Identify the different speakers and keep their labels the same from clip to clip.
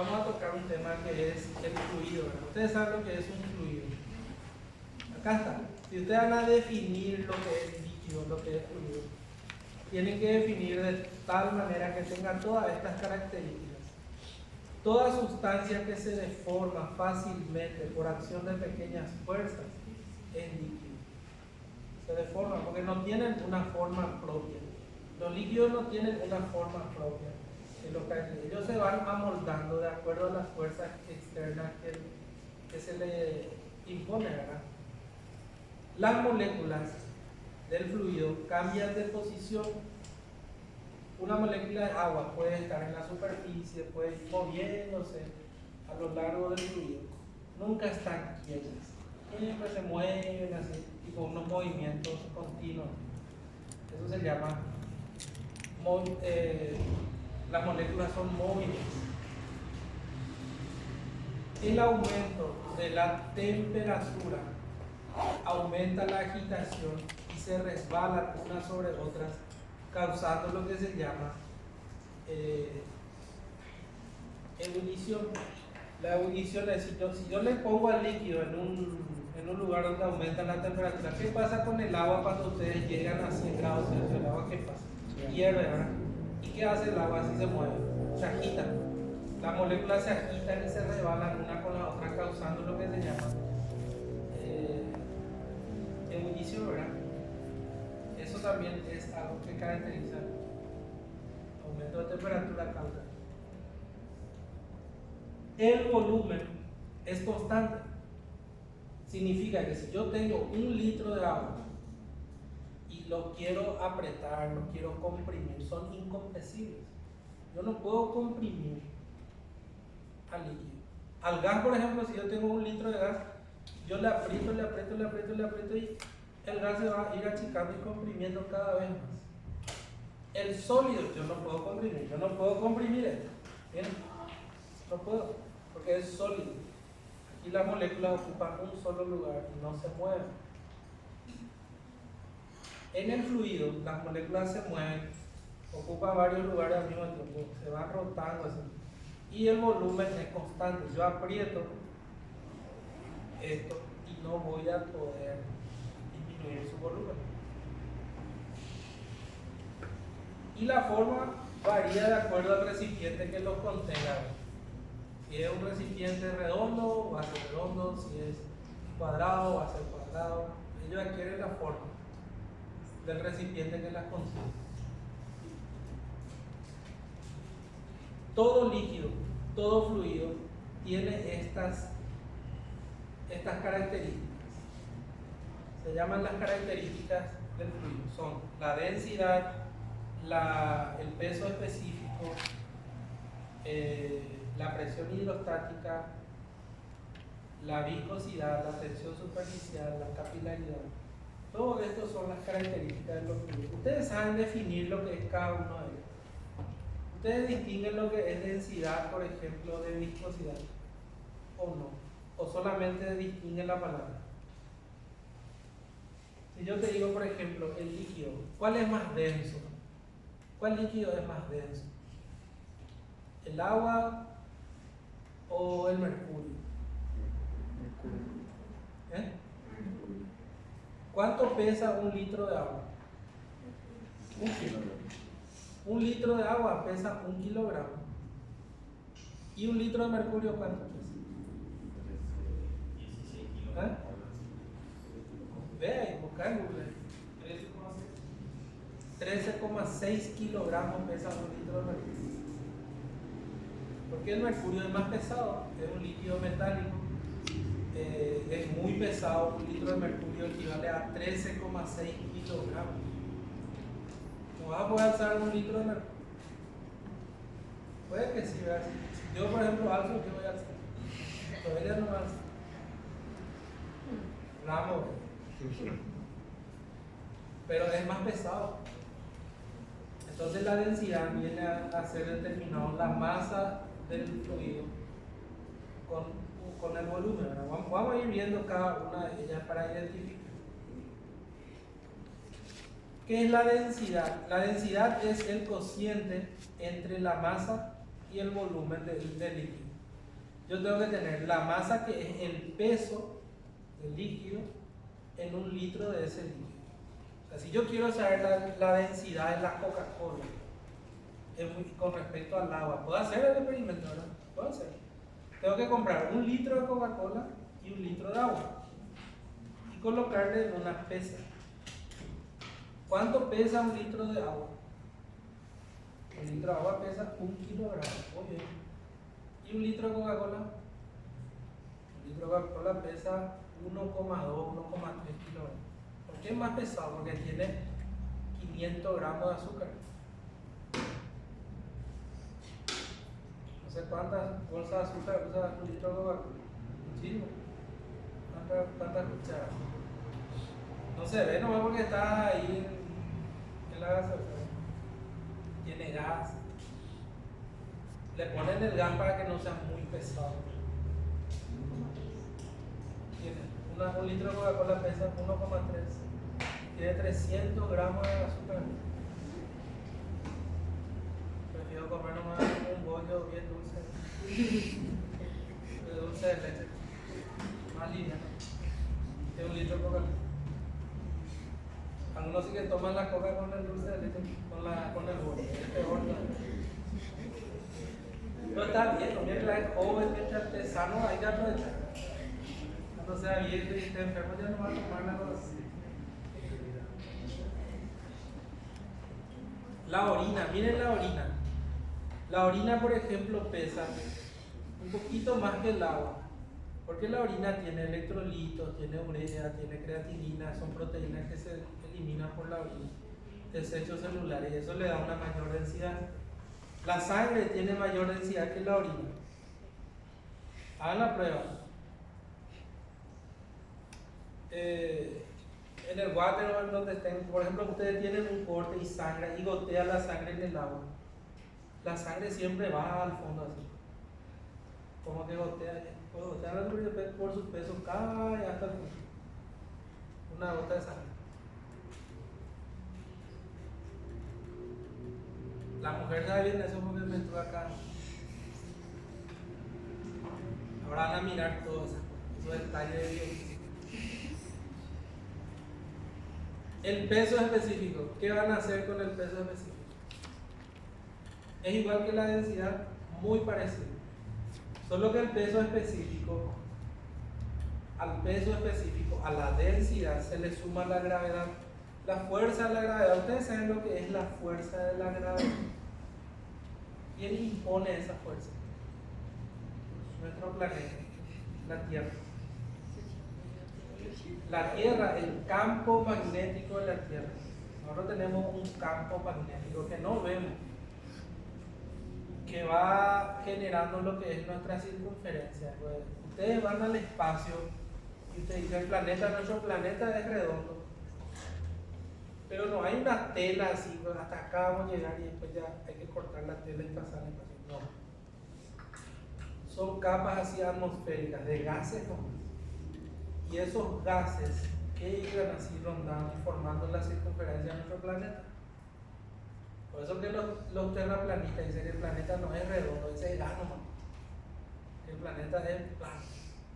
Speaker 1: vamos a tocar un tema que es el fluido, ¿verdad? Ustedes saben lo que es un fluido. Acá está. Si ustedes van a definir lo que es líquido, lo que es fluido, tienen que definir de tal manera que tenga todas estas características. Toda sustancia que se deforma fácilmente por acción de pequeñas fuerzas es líquido. Se deforma porque no tienen una forma propia. Los líquidos no tienen una forma propia. Ellos se van amoldando de acuerdo a las fuerzas externas que se le imponen, ¿verdad? Las moléculas del fluido cambian de posición. Una molécula de agua puede estar en la superficie, puede ir moviéndose a lo largo del fluido. Nunca están quietas. Siempre se mueven así, tipo unos movimientos continuos. Eso se llama, las moléculas son móviles. El aumento de la temperatura aumenta la agitación y se resbalan unas sobre otras, causando lo que se llama ebullición. La ebullición es si yo le pongo al líquido en un lugar donde aumenta la temperatura, ¿qué pasa con el agua cuando ustedes llegan a 100 grados Celsius? ¿El agua qué pasa? Hierve, ¿verdad? ¿Y qué hace el agua si se mueve? Se agita. Las moléculas se agitan y se rebalan una con la otra, causando lo que se llama ebullición, ¿verdad? Eso también es algo que caracteriza el aumento de temperatura causa. El volumen es constante. Significa que si yo tengo 1 litro de agua y lo quiero apretar, lo quiero comprimir, son incompresibles. Yo no puedo comprimir al líquido. Al gas, por ejemplo, si yo tengo 1 litro de gas, yo le aprieto y el gas se va a ir achicando y comprimiendo cada vez más. El sólido yo no puedo comprimir esto. ¿Bien? No puedo, porque es sólido. Aquí las moléculas ocupan un solo lugar y no se mueven. En el fluido, las moléculas se mueven, ocupan varios lugares al mismo tiempo, se van rotando así. Y el volumen es constante. Yo aprieto esto y no voy a poder disminuir su volumen. Y la forma varía de acuerdo al recipiente que lo contenga. Si es un recipiente redondo, va a ser redondo. Si es cuadrado, va a ser cuadrado. Ellos adquieren la forma del recipiente que las contiene. Todo líquido, todo fluido tiene estas características. Se llaman las características del fluido. Son la densidad, el peso específico, la presión hidrostática, la viscosidad, la tensión superficial, la capilaridad. Todo esto son las características de los fluidos. Ustedes saben definir lo que es cada uno de ellos. Ustedes distinguen lo que es densidad, por ejemplo, de viscosidad, o no, o solamente distinguen la palabra. Si yo te digo, por ejemplo, el líquido, ¿cuál es más denso? ¿Cuál líquido es más denso? ¿El agua o el mercurio? ¿Eh? ¿Cuánto pesa 1 litro de agua? 1 kilogramo. 1 litro de agua pesa 1 kilogramo. ¿Y 1 litro de mercurio cuánto pesa?
Speaker 2: 16 kilogramos.
Speaker 1: Ve ahí, busca en Google. 13,6 kilogramos pesa 1 litro de mercurio. Porque el mercurio es más pesado, es un líquido metálico, es muy pesado. 1 litro de mercurio equivale a 13,6 kilogramos. ¿No vas a poder alzar 1 litro de mercurio? Puede que sí, ¿verdad? Si yo, por ejemplo, alzo, yo voy a alzar. Todavía no alza. Ramo. Pero es más pesado. Entonces la densidad viene a ser determinado la masa del fluido con el volumen, ¿verdad? Vamos a ir viendo cada una de ellas para identificar. ¿Qué es la densidad? La densidad es el cociente entre la masa y el volumen del líquido. Yo tengo que tener la masa, que es el peso del líquido, en un litro de ese líquido. O sea, si yo quiero saber la densidad de la Coca-Cola con respecto al agua, ¿puedo hacer el experimento? ¿Verdad? Puedo hacer. Tengo que comprar 1 litro de Coca-Cola y 1 litro de agua y colocarle en una pesa. ¿Cuánto pesa 1 litro de agua? 1 litro de agua pesa 1 kilogramo. Muy bien. ¿Y 1 litro de Coca-Cola? 1 litro de Coca-Cola pesa 1,2, 1,3 kilogramos. ¿Por qué es más pesado? Porque tiene 500 gramos de azúcar. No sé cuántas bolsas de azúcar usa 1 litro de Coca-Cola. Muchísimo. ¿Cuántas cucharas? No se ve nomás porque está ahí en la gasolina. Tiene gas. Le ponen el gas para que no sea muy pesado. Tiene 1 litro de Coca-Cola pesa 1,3. Tiene 300 gramos de azúcar. Prefiero comer nomás un bollo bien dulce. De dulce de leche. Más liviano. Que 1 litro de Coca-Cola. Algunos sí que toman la coca con el dulce de leche, con el bollo. Es peor, ¿no? Pero está bien, mientras es joven, mientras artesano, hay que aprovechar. Cuando sea viejo y esté enfermo, ya no va a tomar la cosa. La orina, miren la orina. La orina, por ejemplo, pesa un poquito más que el agua. Porque la orina tiene electrolitos, tiene urea, tiene creatinina, son proteínas que se eliminan por la orina, desechos celulares, y eso le da una mayor densidad. La sangre tiene mayor densidad que la orina. Hagan la prueba. En el water o donde estén, por ejemplo, ustedes tienen un corte y sangra y gotea la sangre en el agua. La sangre siempre va al fondo así. Como que gotea, por su peso cae hasta el fondo. Una gota de sangre. La mujer sabe bien eso porque me estuvo acá. Ahora van a mirar todo eso, esos detalles de biología. El peso específico. ¿Qué van a hacer con el peso específico? Es igual que la densidad, muy parecido. Solo que el peso específico, al peso específico, a la densidad, se le suma la gravedad. La fuerza de la gravedad. Ustedes saben lo que es la fuerza de la gravedad. ¿Quién impone esa fuerza? Nuestro planeta, la Tierra. La Tierra, el campo magnético de la Tierra. Nosotros tenemos un campo magnético que no vemos, que va generando lo que es nuestra circunferencia. Pues, ustedes van al espacio y ustedes dicen, nuestro planeta es redondo. Pero no hay una tela así, pues hasta acá vamos a llegar y después ya hay que cortar la tela y pasar el espacio. No. Son capas así atmosféricas de gases, ¿no? Y esos gases que iban así rondando y formando la circunferencia de nuestro planeta. Por eso que los terraplanistas dicen que el planeta no es redondo, es enano, ¿no? El planeta es plano,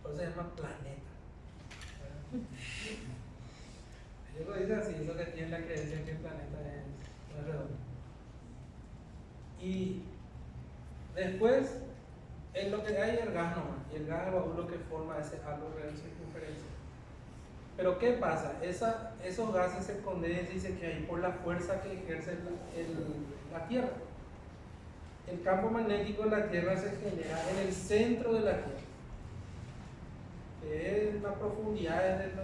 Speaker 1: por eso se llama planeta. Ellos lo dicen así, eso que tienen la creencia que el planeta no es redondo. Y después, en lo que hay el gas nomás, y el gas es lo que forma ese halo de circunferencia. Pero ¿qué pasa? Esos gases se condensan y se quedan por la fuerza que ejerce la Tierra. El campo magnético de la Tierra se genera en el centro de la Tierra, que es la profundidad de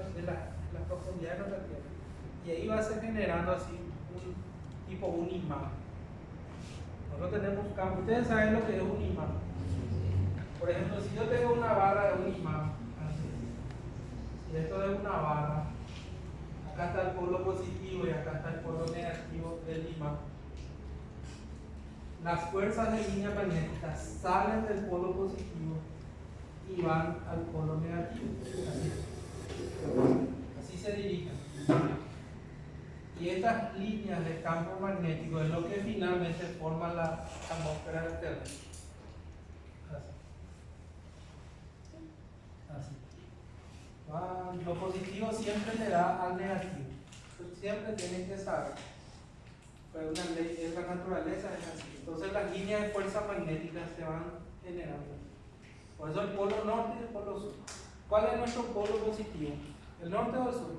Speaker 1: la profundidad de nuestra Tierra. Y ahí va a ser generando así un imán. Nosotros tenemos un campo. Ustedes saben lo que es un imán. Por ejemplo, si yo tengo una barra de un imán, y esto es una barra, acá está el polo positivo y acá está el polo negativo del imán. Las fuerzas de línea magnética salen del polo positivo y van al polo negativo. Así se dirigen. Y estas líneas de campo magnético es lo que finalmente forma la atmósfera de la Tierra. lo positivo siempre le da al negativo. Entonces, siempre tienen que saber. Pero una ley, es la naturaleza, es así. Entonces las líneas de fuerza magnética se van generando. Por eso el polo norte y el polo sur. ¿Cuál es nuestro polo positivo? ¿El norte o el sur?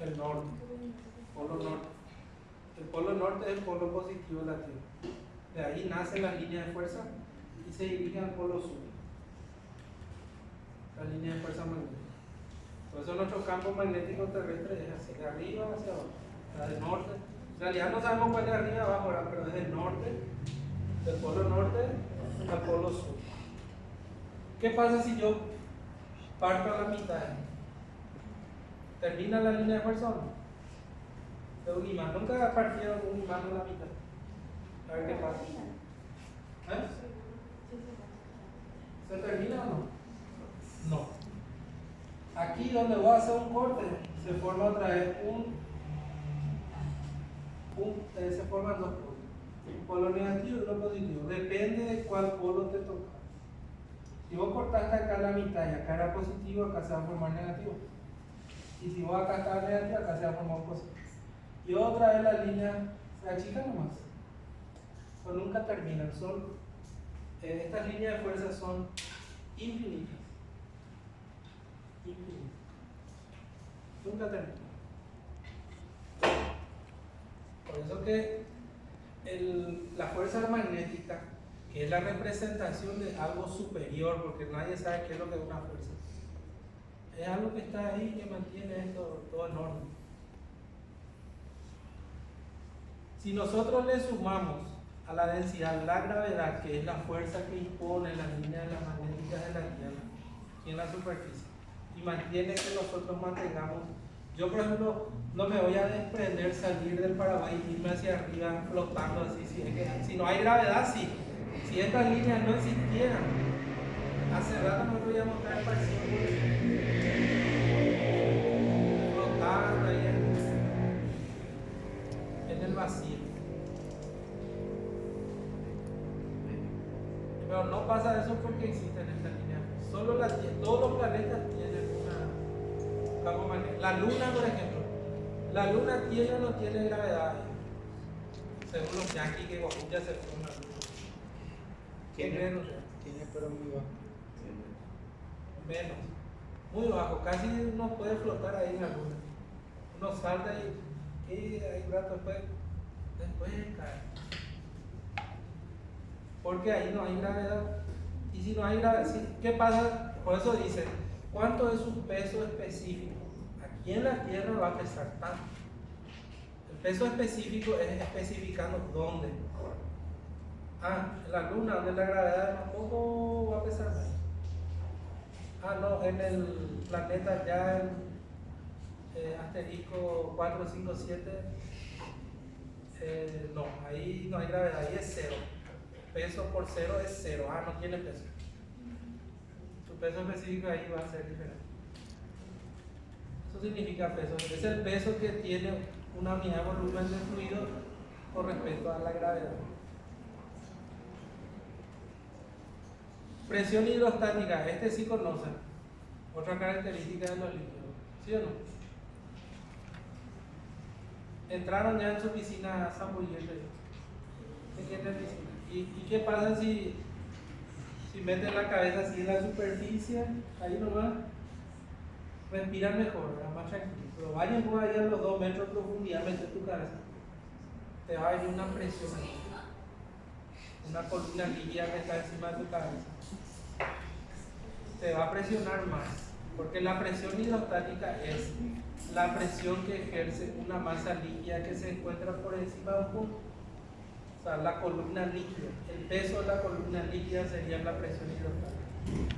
Speaker 1: El norte. Polo norte. El polo norte es el polo positivo de la Tierra. De ahí nacen las líneas de fuerza y se dirigen al polo sur. La línea de fuerza magnética. Por eso nuestro campo magnético terrestre es así, de arriba hacia abajo, del norte. En realidad no sabemos cuál es de arriba abajo, ¿verdad? Pero es del norte, del polo norte al polo sur. ¿Qué pasa si yo parto a la mitad? ¿Termina la línea de fuerza o no? De un imán. Nunca partieron un imán a la mitad. A ver qué pasa. ¿Eh? ¿Se termina o no? No. Aquí donde voy a hacer un corte, se forma otra vez se forman dos polos. Un polo negativo y uno positivo. Depende de cuál polo te toca. Si vos cortaste acá la mitad y acá era positivo, acá se va a formar negativo. Y si vos acá está negativo, acá se va a formar positivo. Y otra vez la línea se achica nomás. Pero nunca terminan. Estas líneas de fuerza son infinitas. Nunca termina. Por eso que la fuerza magnética, que es la representación de algo superior, porque nadie sabe qué es lo que es una fuerza, es algo que está ahí que mantiene esto todo en orden. Si nosotros le sumamos a la densidad la gravedad, que es la fuerza que impone las líneas magnéticas de la Tierra y en la superficie, y mantiene que nosotros mantengamos. Yo, por ejemplo, no me voy a desprender, salir del Paraguay y irme hacia arriba flotando así. Si no hay gravedad, sí. Si estas líneas no existieran, hace rato no podíamos estar flotando ahí en el vacío. Pero no pasa eso porque existen estas líneas. Todos los planetas tienen una campo magnético. La Luna, por ejemplo, la Luna tiene o no tiene gravedad, según los yanquis que ya se fueron a la Luna. ¿Qué creen ustedes?
Speaker 2: Tiene, pero muy bajo.
Speaker 1: Menos, muy bajo, casi uno puede flotar ahí en la Luna. Uno salta y hay un rato después cae. Porque ahí no hay gravedad. Y si no hay gravedad, ¿qué pasa? Por eso dice, ¿cuánto es un peso específico? Aquí en la Tierra va a pesar tanto. El peso específico es especificando dónde. En la Luna, donde la gravedad tampoco va a pesar más. No, en el planeta ya en asterisco 457, no, ahí no hay gravedad, ahí es cero. Peso por cero es cero. No tiene peso. Su peso específico ahí va a ser diferente. Eso significa peso. Es el peso que tiene una unidad de volumen de fluido con respecto a la gravedad. Presión hidrostática, este sí conocen. Otra característica de los líquidos. ¿Sí o no? Entraron ya en su piscina zambullete. ¿En qué piscina? ¿Y qué pasa si meten la cabeza así en la superficie? Ahí nomás respiran mejor, más tranquilo. Pero vayan por ahí a los 2 metros de profundidad, mete tu cabeza. Te va a venir una presión ahí. Una columna líquida que está encima de tu cabeza. Te va a presionar más, porque la presión hidrostática es la presión que ejerce una masa líquida que se encuentra por encima de un punto. O sea, la columna líquida, el peso de la columna líquida sería la presión hidrostática.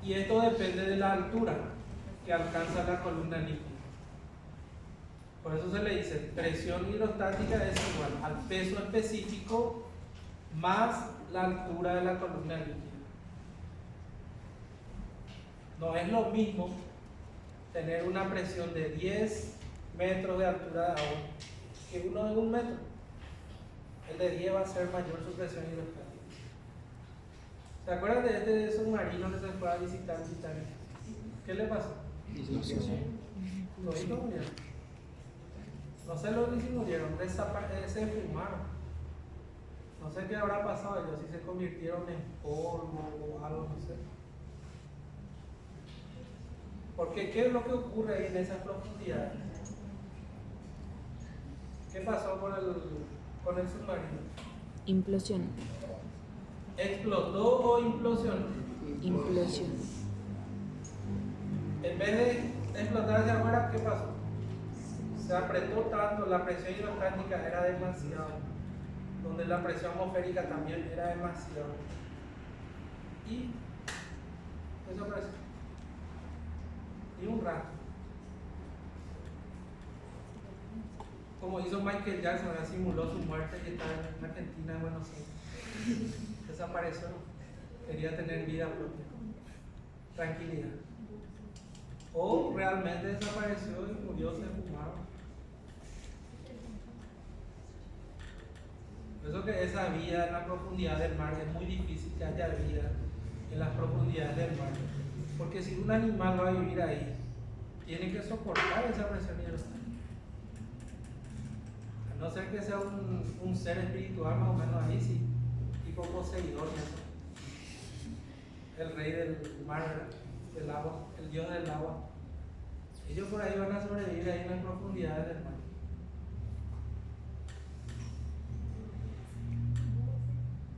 Speaker 1: Y esto depende de la altura que alcanza la columna líquida. Por eso se le dice, presión hidrostática es igual al peso específico más la altura de la columna líquida. No es lo mismo tener una presión de 10 metros de altura de agua que uno de 1 metro. El de 10 va a ser mayor su presión hidrostática. ¿Se acuerdan de este submarino que se fue a visitar Titanic? ¿Qué le pasó? Los hijos murieron. No sé lo que si murieron, se fumaron. No sé qué habrá pasado ellos, si se convirtieron en polvo o algo, no sé. Porque ¿qué es lo que ocurre ahí en esas profundidades? ¿Qué pasó con el submarino?
Speaker 2: Implosión.
Speaker 1: ¿Explotó o implosionó?
Speaker 2: Implosión.
Speaker 1: En vez de explotar hacia afuera, ¿qué pasó? Se apretó tanto, la presión hidrostática era demasiado, donde la presión atmosférica también era demasiado. Y desapareció. Y un rato. Como hizo Michael Jackson, simuló su muerte y estaba en Argentina, en Buenos Aires. Desapareció. Quería tener vida propia. Tranquilidad. O realmente desapareció y murió, se fumaba. Por eso que esa vida en la profundidad del mar es muy difícil que haya vida en las profundidades del mar. Porque si un animal va a vivir ahí, tiene que soportar esa presión hidrostática. A no ser que sea un ser espiritual más o menos ahí, sí, tipo Poseidón, el rey del mar, del agua, el dios del agua. Ellos por ahí van a sobrevivir ahí en las profundidades del mar.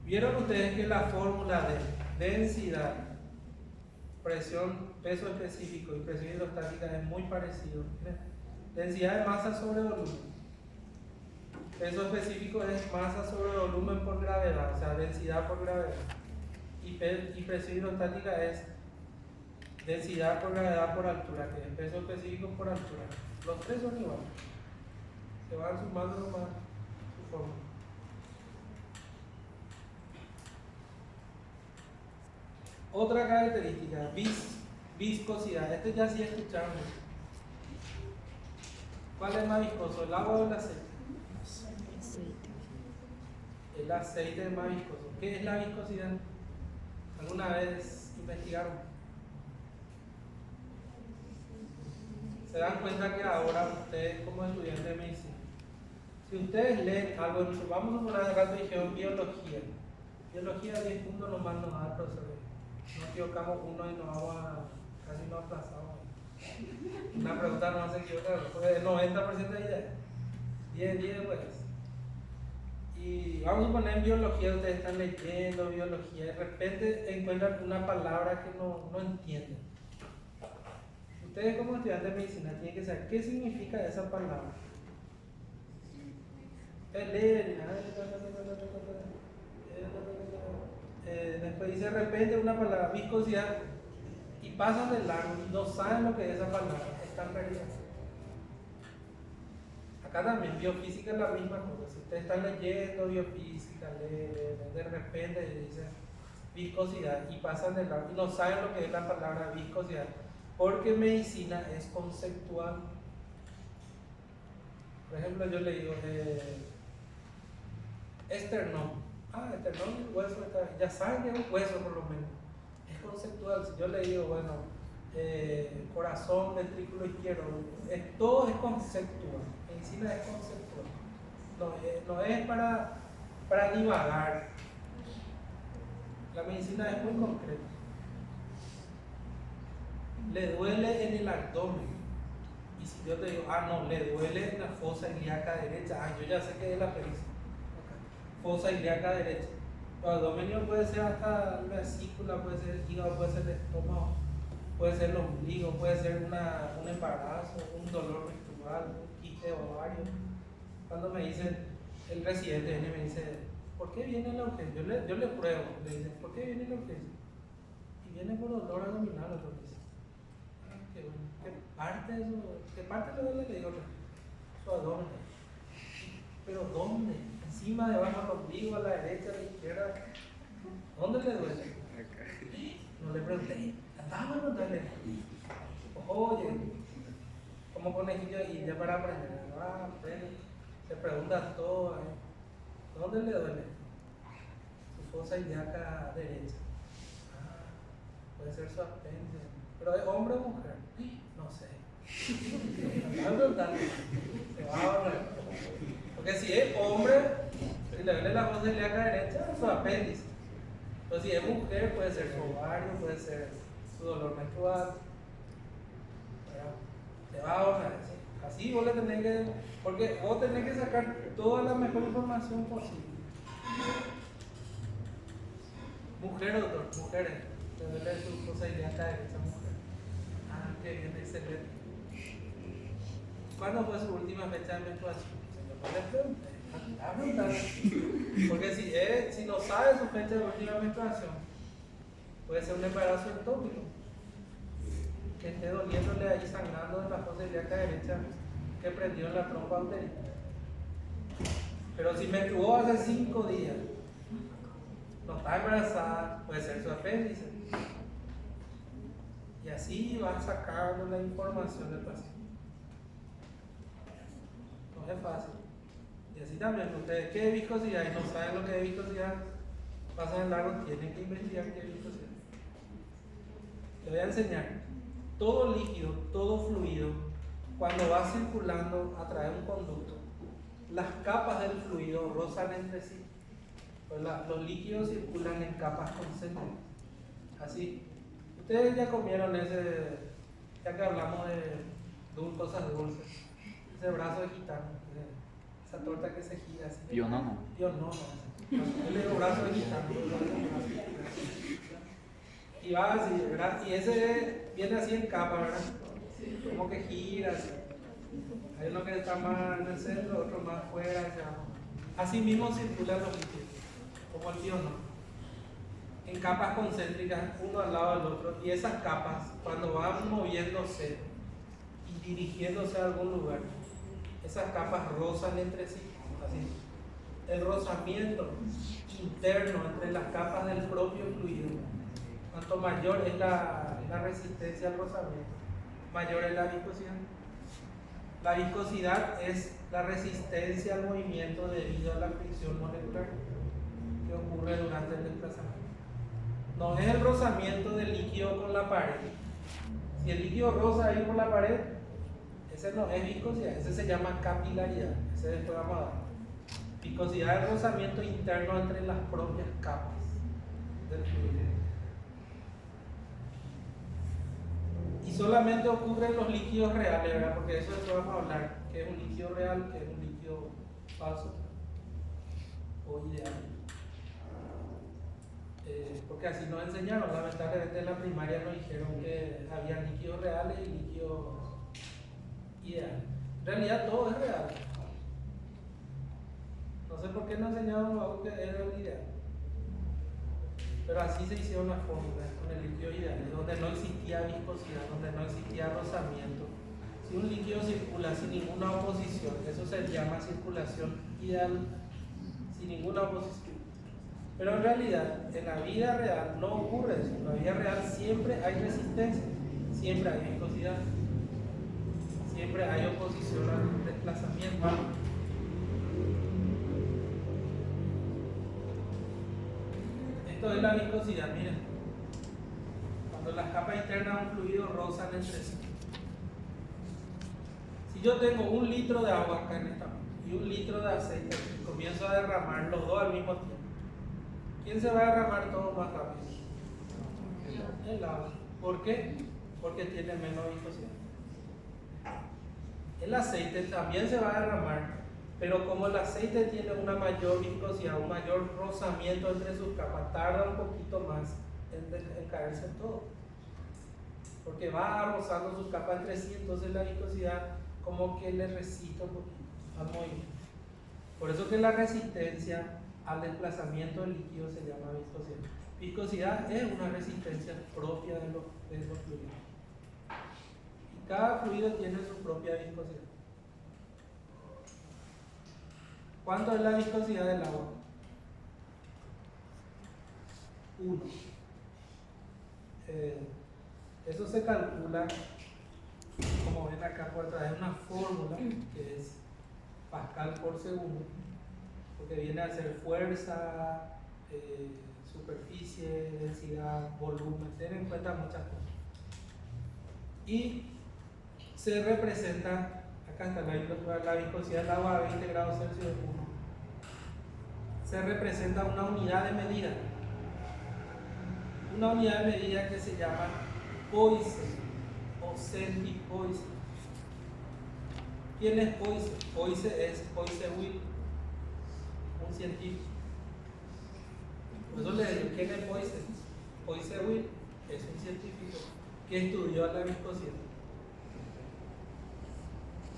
Speaker 1: ¿Vieron ustedes que la fórmula de densidad, presión, peso específico y presión hidrostática es muy parecido? Densidad de masa sobre volumen. Peso específico es masa sobre volumen por gravedad, o sea, densidad por gravedad. Y presión hidrostática es densidad por gravedad por altura, que es peso específico por altura. Los tres son iguales. Se van sumando nomás su forma. Otra característica, viscosidad. Este ya sí escucharon. ¿Cuál es más viscoso, el agua o el aceite? El aceite es más viscoso. ¿Qué es la viscosidad? ¿Alguna vez investigaron? Se dan cuenta que ahora ustedes como estudiantes de medicina, si ustedes leen algo, vamos a poner acá, dijeron biología. Biología 10 puntos nomás nos da el profesor. Nos equivocamos uno y nos vamos casi nos aplazamos. Una pregunta no se equivoca, porque el 90% de ella 10 pues. Y vamos a poner en biología, ustedes están leyendo biología, de repente encuentran una palabra que no entienden. Ustedes como estudiantes de medicina tienen que saber qué significa esa palabra. Después dice de repente una palabra, viscosidad, y pasan de largo y no saben lo que es esa palabra, están perdidos. Acá también biofísica es la misma cosa. Si ustedes están leyendo biofísica, de repente dicen viscosidad y pasan de largo y no saben lo que es la palabra viscosidad, porque medicina es conceptual. Por ejemplo, yo le digo esternón. Esternón es un hueso, ya saben que es un hueso por lo menos. Es conceptual. Si yo le digo, bueno, corazón, ventrículo izquierdo, todo es conceptual. Medicina es conceptual. No es para divagar. La medicina es muy concreta. Le duele en el abdomen. Y si yo te digo, no, le duele en la fosa ilíaca derecha, yo ya sé que es la pericia. Fosa ilíaca derecha. El abdomen puede ser hasta la vesícula, puede ser el hígado, puede ser el estómago, puede ser el ombligo, puede ser un embarazo, un dolor menstrual, un quiste ovario. Cuando me dicen, el residente viene y me dice, ¿por qué viene la urgencia? Yo le pruebo, le dicen, ¿por qué viene la urgencia? Y viene por dolor abdominal, otro dice. Qué bueno. ¿Qué parte le duele? Le digo, su abdomen. ¿Pero dónde? Encima, debajo del ombligo, a la derecha, a la izquierda. ¿Dónde le duele? No le pregunté. Andaba a preguntarle. Oye, como conejillo y ya para aprender. Se pregunta todo. ¿Dónde le duele? Su fosa ilíaca derecha. puede ser su apéndice. ¿Pero es hombre o mujer? No sé. Me va a preguntar. Se va a ahorrar. Porque si es hombre, si le duele la fosa ilíaca derecha, es su apéndice. Pero si es mujer, puede ser su ovario, puede ser su dolor menstrual. Te va a ahorrar. Así vos le tenés que. Porque vos tenés que sacar toda la mejor información posible. Mujer, doctor, mujeres. Le duele su fosa ilíaca derecha, mujer. Ah, qué bien, excelente. ¿Cuándo fue su última fecha de menstruación? Porque si no sabe su fecha de última menstruación, puede ser un embarazo ectópico, que esté doliéndole ahí, sangrando de la fosa ilíaca derecha que prendió en la trompa uterina. Pero si menstruó hace 5 días, no está embarazada, puede ser su apéndice. Y así va sacando la información del paciente. No es fácil. Y así también, ustedes, ¿qué es viscosidad? Y no saben lo que es viscosidad, pasan el largo, tienen que investigar qué es viscosidad. Les voy a enseñar. Todo líquido, todo fluido, cuando va circulando a través de un conducto, las capas del fluido rozan entre sí. Pues los líquidos circulan en capas concéntricas. Así. Ustedes ya comieron ese, ya que hablamos de cosas dulces, ese brazo de gitano. Esa torta que se gira así.
Speaker 3: Pionono.
Speaker 1: Pionono. Yo le digo brazo de gitano. Y va así, ¿verdad? Y ese viene así en capa, ¿verdad? Como que gira así. Hay uno que está más en el centro, otro más fuera, hacia abajo. Así mismo circulan los líquidos, como el pionono. En capas concéntricas, uno al lado del otro. Y esas capas, cuando van moviéndose y dirigiéndose a algún lugar, esas capas rozan entre sí, así. El rozamiento interno entre las capas del propio fluido, cuanto mayor es la resistencia al rozamiento, mayor es la viscosidad. La viscosidad es la resistencia al movimiento debido a la fricción molecular que ocurre durante el desplazamiento. No es el rozamiento del líquido con la pared. Si el líquido roza ahí por la pared, ese no es viscosidad, ese se llama capilaridad. Ese después vamos a dar. Viscosidad es el rozamiento interno entre las propias capas del fluido. Y solamente ocurre en los líquidos reales, ¿verdad? Porque eso es lo que vamos a hablar, que es un líquido real, que es un líquido falso o ideal. Porque así nos enseñaron, lamentablemente en la primaria nos dijeron que había líquidos reales y líquidos ideales. En realidad todo es real. No sé por qué nos enseñaron algo que era el ideal. Pero así se hicieron las fórmulas con el líquido ideal, donde no existía viscosidad, donde no existía rozamiento. Si un líquido circula sin ninguna oposición, eso se llama circulación ideal, sin ninguna oposición. Pero en realidad, en la vida real no ocurre eso. En la vida real siempre hay resistencia, siempre hay viscosidad, siempre hay oposición al desplazamiento. Esto es la viscosidad, miren. Cuando las capas internas de un fluido rozan entre sí. Si yo tengo 1 litro de agua acá en esta mano y 1 litro de aceite y comienzo a derramar los dos al mismo tiempo, ¿quién se va a derramar todo más rápido? El agua. ¿Por qué? Porque tiene menos viscosidad. El aceite también se va a derramar, pero como el aceite tiene una mayor viscosidad, un mayor rozamiento entre sus capas, tarda un poquito más en caerse todo. Porque va rozando sus capas entre sí, entonces la viscosidad como que le resiste un poquito al movimiento. Por eso que la resistencia al desplazamiento del líquido se llama viscosidad. Viscosidad es una resistencia propia de los fluidos. Y cada fluido tiene su propia viscosidad. ¿Cuánto es la viscosidad del agua? 1. Eso se calcula, como ven acá, por través de una fórmula que es Pascal por segundo, porque viene a ser fuerza superficie, densidad, volumen, ten en cuenta muchas cosas. Y se representa, acá está la viscosidad del agua a 20 grados Celsius de 1. Se representa una unidad de medida. Una unidad de medida que se llama Poise o centipoise. ¿Quién es Poise? Poise es Poiseuille, un científico. Por eso le digo, ¿quién es Poise? Poiseuille es un científico que estudió la viscosidad.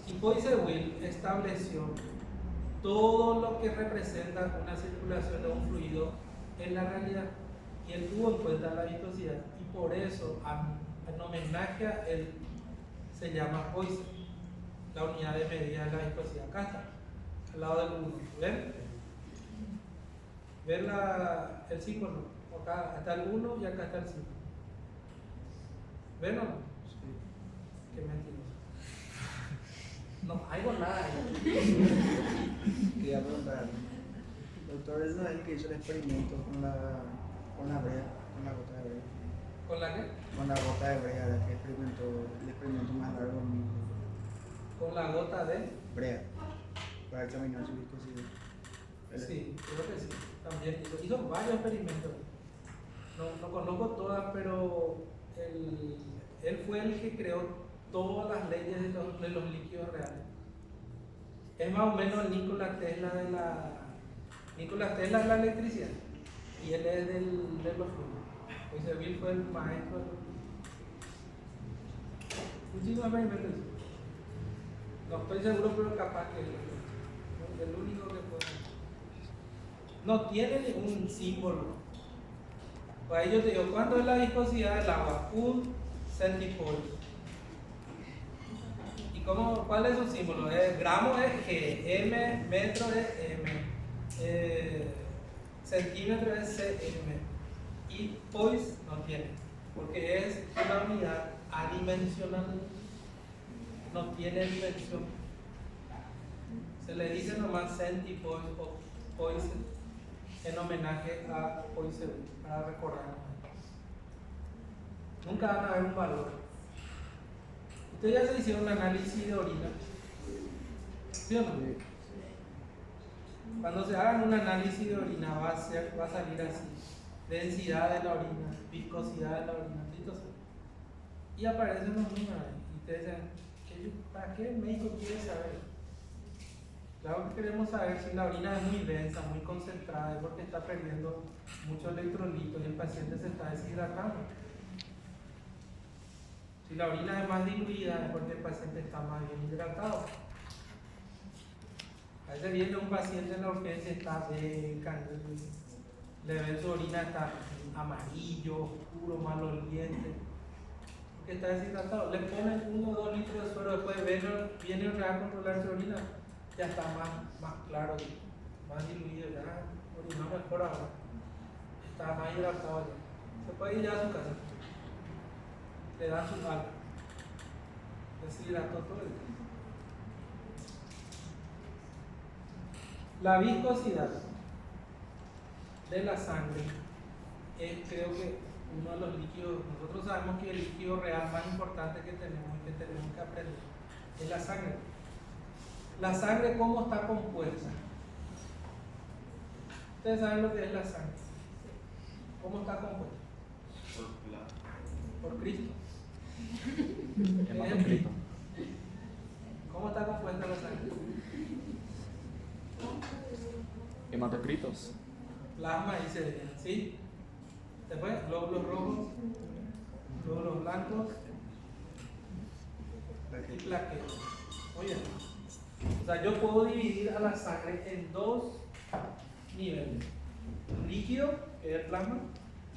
Speaker 1: Y Poiseuille estableció todo lo que representa una circulación de un fluido en la realidad. Y él tuvo en cuenta la viscosidad. Y por eso, en homenaje a él, se llama Poise, la unidad de medida de la viscosidad. Acá está, al lado del 1. ¿Ven? ¿Ven el símbolo? Acá está el 1 y acá está el 5. ¿Ven o no? Sí. Qué mentiroso. No, hago nada.
Speaker 3: Quería preguntar, doctor, ¿es no el que hizo el experimento con la brea, con la gota de brea?
Speaker 1: ¿Con la qué?
Speaker 3: Con la gota de brea, la que experimentó el experimento más largo del mundo.
Speaker 1: ¿Con la gota de
Speaker 3: Brea, para examinar su viscosidad.
Speaker 1: Sí, creo que sí. También hizo varios experimentos. No conozco todas, pero él fue el que creó todas las leyes de los líquidos reales. Es más o menos Nikola Tesla de la electricidad y él es de los fluidos. Poiseuille fue el maestro de los fluidos. Muchísimos experimentos. No estoy seguro, pero capaz que es el único que puede. No tiene ningún símbolo. Pues ahí yo te digo, ¿cuánto es la viscosidad del agua? Un centipoise. ¿Y cuál es su símbolo? Gramo es G, M, metro es M, centímetro es cm. Y poise no tiene, porque es una unidad adimensional. No tiene dimensión. Se le dice nomás centipoise o poise en homenaje a Poiseuille, para recordarnos. Nunca van a ver un valor. Ustedes ya se hicieron un análisis de orina, ¿sí o no? Cuando se hagan un análisis de orina va a salir así: densidad de la orina, viscosidad de la orina, y aparecen los números y ustedes dicen, ¿para qué el médico quiere saber? Claro que queremos saber si la orina es muy densa, muy concentrada, es porque está perdiendo muchos electrolitos y el paciente se está deshidratando. Si la orina es más diluida, es porque el paciente está más bien hidratado. A veces viene un paciente en la urgencia, está seca, le ven su orina, está amarillo, oscuro, maloliente, porque está deshidratado. Le ponen 1 o 2 litros de suero, después viene a controlar su orina, ya está más claro, más diluido, ya orina mejor ahora, está más hidratado ya. Se puede ir ya a su casa, le dan su alga, deshidrató todo el día. La viscosidad de la sangre es, creo que, uno de los líquidos. Nosotros sabemos que el líquido real más importante que tenemos y que tenemos que aprender es la sangre. La sangre, ¿cómo está compuesta? Ustedes saben lo que es la sangre. ¿Cómo está compuesta? Por Cristo.
Speaker 4: Hematocrito.
Speaker 1: ¿Cómo está compuesta la sangre?
Speaker 4: Hematocritos.
Speaker 1: Plasma y células, ¿sí? Después, glóbulos rojos, glóbulos blancos y plaquetas. Oye, o sea, yo puedo dividir a la sangre en 2 niveles: líquido, que es el plasma,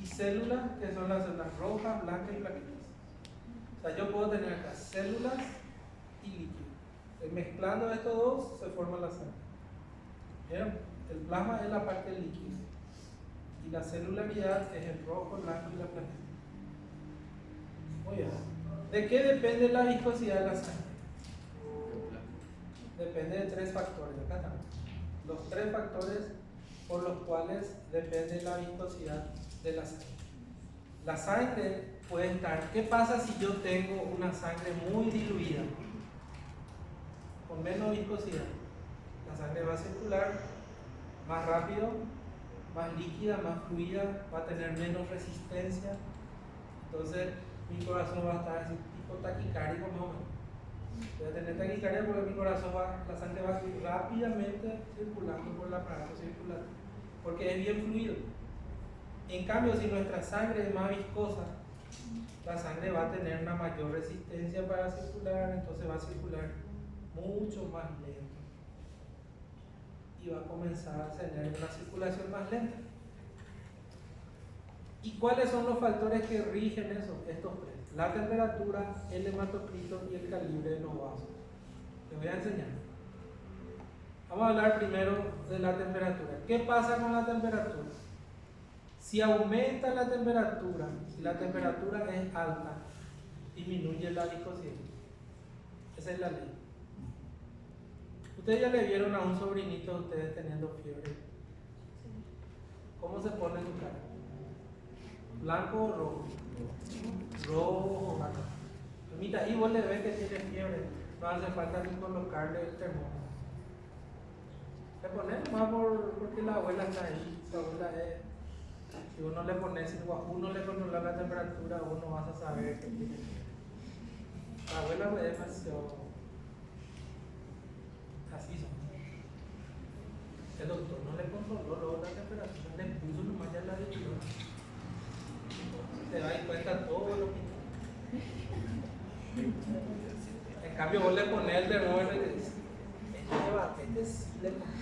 Speaker 1: y células, que son las células rojas, blancas y plaquetas. O sea, yo puedo tener acá células y líquido. Mezclando estos dos se forma la sangre. ¿Vieron? El plasma es la parte del líquido y la celularidad es el rojo, el blanco y la plaqueta. Muy bien. ¿De qué depende la viscosidad de la sangre? Depende de 3 factores. Acá están. Los 3 factores por los cuales depende la viscosidad de la sangre. La sangre puede estar. ¿Qué pasa si yo tengo una sangre muy diluida, con menos viscosidad? La sangre va a circular más rápido, más líquida, más fluida, va a tener menos resistencia. Entonces mi corazón va a estar así tipo taquicárdico más o menos. Voy a tener taquicardia porque mi corazón la sangre va a ir rápidamente circulando por el aparato circulatorio, porque es bien fluido. En cambio, si nuestra sangre es más viscosa, la sangre va a tener una mayor resistencia para circular, entonces va a circular mucho más lento y va a comenzar a tener una circulación más lenta. ¿Y cuáles son los factores que rigen eso? Estos tres: la temperatura, el hematocrito y el calibre de los vasos. Les voy a enseñar. Vamos a hablar primero de la temperatura. ¿Qué pasa con la temperatura? Si aumenta la temperatura, si la temperatura es alta, disminuye la viscosidad. Esa es la ley. Ustedes ya le vieron a un sobrinito de ustedes teniendo fiebre. ¿Cómo se pone su cara? ¿Blanco o rojo? Rojo o blanco. Mira, y vos le ves que tiene fiebre, no hace falta ni colocarle el termómetro. Le pones más porque la abuela está ahí. La abuela es. Si uno le pone, si uno le controla la temperatura, uno vas a saber que tiene fiebre. La abuela pues, es demasiado. Así son. El doctor no le controló luego la temperatura, le puso nomás ya la dilución. Te das cuenta todo lo que. En cambio, vos le pones el termómetro y te dices, este sí le pones.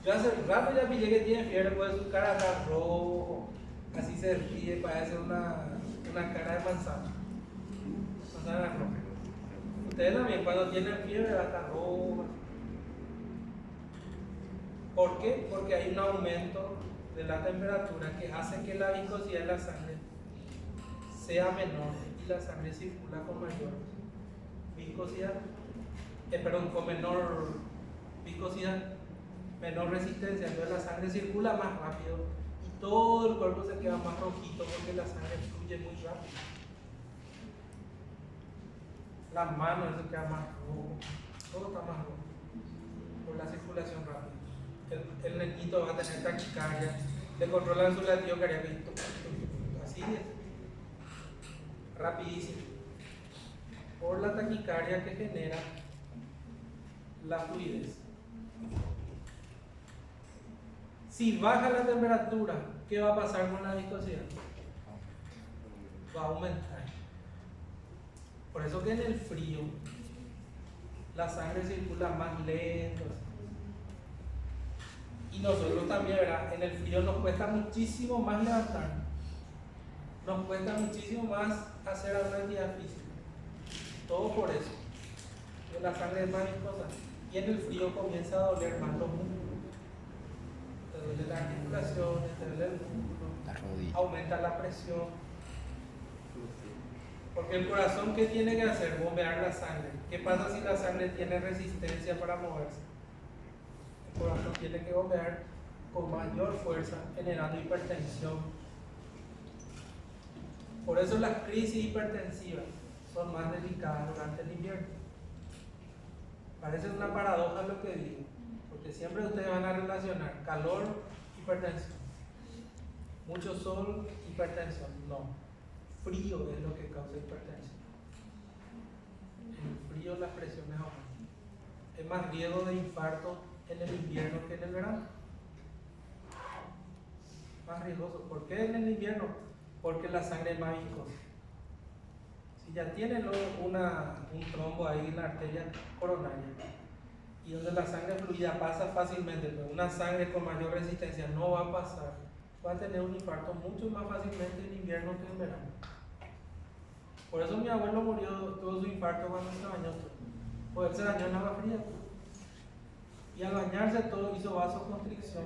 Speaker 1: Yo hace rato ya pillé que tiene fiebre, pues su cara está rojo, así se ríe, parece una cara de manzana. Manzana roja. Ustedes también cuando tienen fiebre va a estar roja. ¿Por qué? Porque hay un aumento de la temperatura que hace que la viscosidad de la sangre sea menor y la sangre circula con mayor viscosidad, con menor viscosidad, menor resistencia. Entonces la sangre circula más rápido y todo el cuerpo se queda más rojito porque la sangre fluye muy rápido. Las manos se quedan más rojo, todo está más rojo por la circulación rápida. El nequito va a tener taquicardia, le controlan su latido cardíaco, así es, rapidísimo, por la taquicardia que genera la fluidez. Si baja la temperatura, ¿qué va a pasar con la viscosidad? Va a aumentar. Por eso que en el frío la sangre circula más lento. Y nosotros también, ¿verdad? En el frío nos cuesta muchísimo más levantar. Nos cuesta muchísimo más hacer alguna actividad física. Todo por eso. Que la sangre es más viscosa. Y en el frío comienza a doler más los músculos. Te duele las articulaciones, te duele el músculo. Aumenta la presión. Porque el corazón, ¿qué tiene que hacer? Bombear la sangre. ¿Qué pasa si la sangre tiene resistencia para moverse? El corazón tiene que bombear con mayor fuerza, generando hipertensión. Por eso las crisis hipertensivas son más delicadas durante el invierno. Parece una paradoja lo que digo, porque siempre ustedes van a relacionar calor, hipertensión. Mucho sol, hipertensión. No, frío es lo que causa hipertensión. En el frío las presiones aumentan. Es más riesgo de infarto en el invierno que en el verano. Más riesgoso. ¿Por qué en el invierno? Porque la sangre es más viscosa. Si ya tiene un trombo ahí en la arteria coronaria y donde la sangre fluida pasa fácilmente, pero una sangre con mayor resistencia no va a pasar, va a tener un infarto mucho más fácilmente en invierno que en verano. Por eso mi abuelo murió, tuvo su infarto cuando se bañó, porque él se bañó en agua fría. Y al bañarse todo hizo vasoconstricción,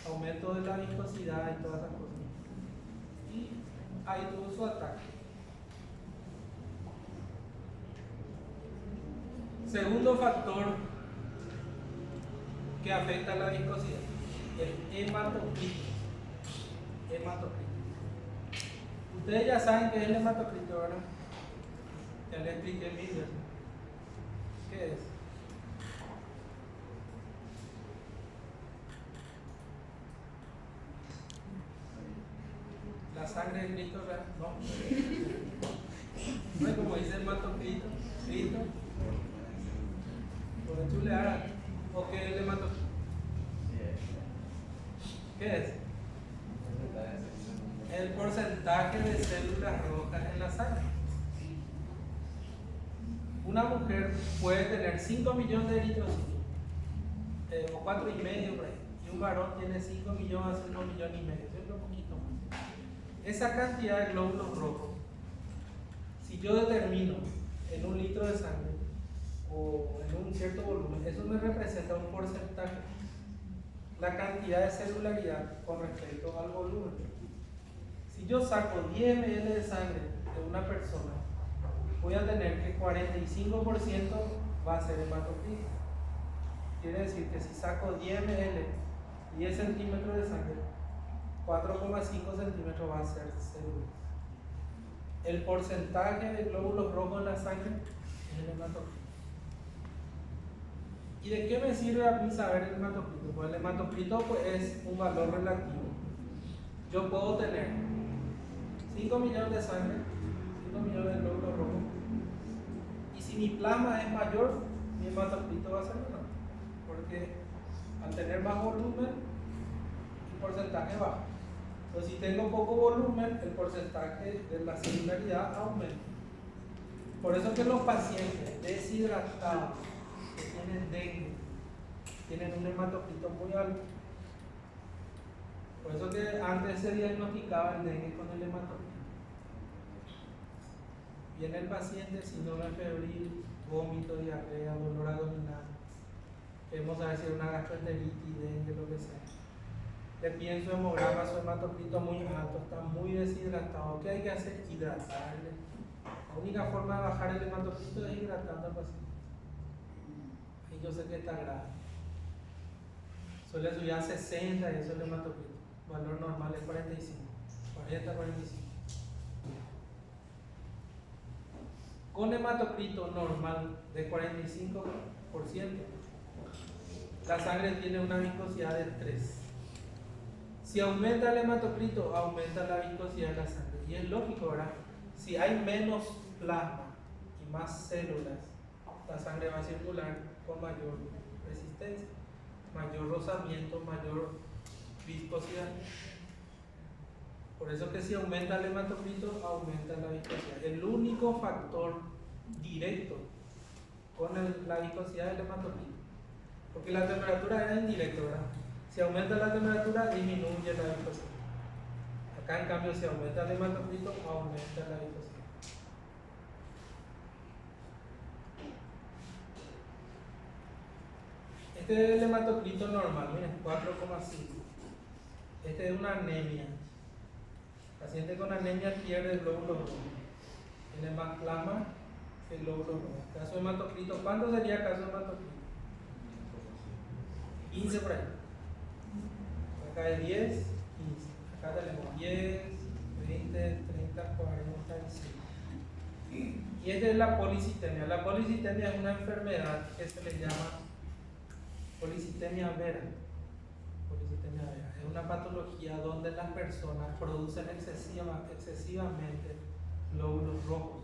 Speaker 1: aumento de la viscosidad y todas esas cosas. Y ahí tuvo su ataque. Segundo factor que afecta a la viscosidad. el hematocrito. Hematocrito. Ustedes ya saben qué es el hematocrito, ¿verdad? Ya les expliqué mil veces. ¿Qué es? La sangre de Cristo, ¿verdad? No. No es como dice el hematocrito. Cristo. Por el chulear. ¿O qué es el hematocrito? ¿Qué es? El porcentaje de células rojas en la sangre. Una mujer puede tener 5 millones de eritrocitos, o 4,5 por ahí, y un varón tiene 5 millones, 5 millones y medio, siempre un poquito más. Esa cantidad de glóbulos rojos, si yo determino en un litro de sangre o en un cierto volumen, eso me representa un porcentaje, la cantidad de celularidad con respecto al volumen. Si yo saco 10 ml de sangre de una persona, voy a tener que 45% va a ser hematocrito. Quiere decir que si saco 10 ml, 10 centímetros de sangre, 4,5 centímetros va a ser células. El porcentaje de glóbulos rojos en la sangre es el hematocrito. ¿Y de qué me sirve a mí saber el hematocrito? Pues el hematocrito pues, es un valor relativo. Yo puedo tener 5 millones de sangre, 5 millones de glóbulos rojos, y si mi plasma es mayor, mi hematocrito va a ser menor, porque al tener más volumen, el porcentaje baja. Entonces, si tengo poco volumen, el porcentaje de la celularidad aumenta. Por eso que los pacientes deshidratados que tienen dengue tienen un hematocrito muy alto. Por eso que antes se diagnosticaba el dengue con el hematocrito. Viene el paciente, síndrome febril, vómito, diarrea, dolor abdominal. Queremos saber si es una gastroenteritis, dengue, lo que sea. Le piden su hemograma, su hematocrito muy alto, está muy deshidratado. ¿Qué hay que hacer? Hidratarle. La única forma de bajar el hematocrito es hidratando al paciente. Y yo sé que está grave. Suele subir a 60 y eso es el hematocrito. Valor normal es 45. 40, 45. Con hematocrito normal de 45%, la sangre tiene una viscosidad de 3. Si aumenta el hematocrito, aumenta la viscosidad de la sangre. Y es lógico, ¿verdad? Si hay menos plasma y más células, la sangre va a circular con mayor resistencia, mayor rozamiento, mayor viscosidad. Por eso que si aumenta el hematocrito, aumenta la viscosidad. El único factor directo con la viscosidad del hematocrito. Porque la temperatura es indirecta, ¿verdad? Si aumenta la temperatura, disminuye la viscosidad. Acá, en cambio, si aumenta el hematocrito, aumenta la viscosidad. Este es el hematocrito normal, miren, 4,5. Este es una anemia. El paciente con anemia pierde el glóbulo rojo. Tiene más plasma que el glóbulo rojo. Caso de hematocrito, ¿cuánto sería caso de hematocrito? 15 por ahí. Acá hay 10, 15. Acá tenemos 10, 20, 30, 45. Y esta es la policitemia. La policitemia es una enfermedad que se le llama policitemia vera. Policitemia vera. Es una patología donde las personas producen excesivamente glóbulos rojos,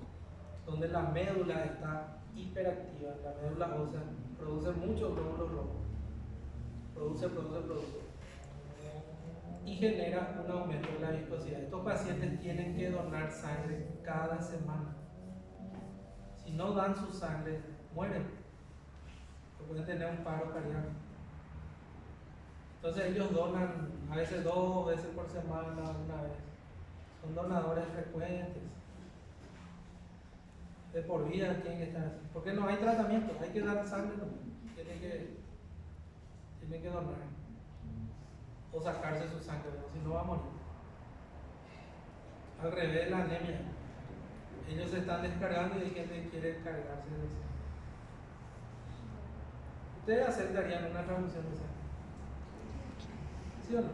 Speaker 1: donde la médula está hiperactiva, la médula ósea produce muchos glóbulos rojos. Produce. Y genera un aumento de la viscosidad. Estos pacientes tienen que donar sangre cada semana. Si no dan su sangre, mueren. Pueden tener un paro cardíaco. Entonces ellos donan a veces 2 veces por semana, una vez. Son donadores frecuentes. De por vida tienen que estar así. Porque no hay tratamiento, hay que dar sangre, ¿no? Tienen que donar. O sacarse su sangre, ¿no? Si no va a morir. Al revés, la anemia. Ellos se están descargando y hay gente que quiere cargarse de eso. ¿Ustedes aceptarían una transfusión de sangre? ¿Sí o no?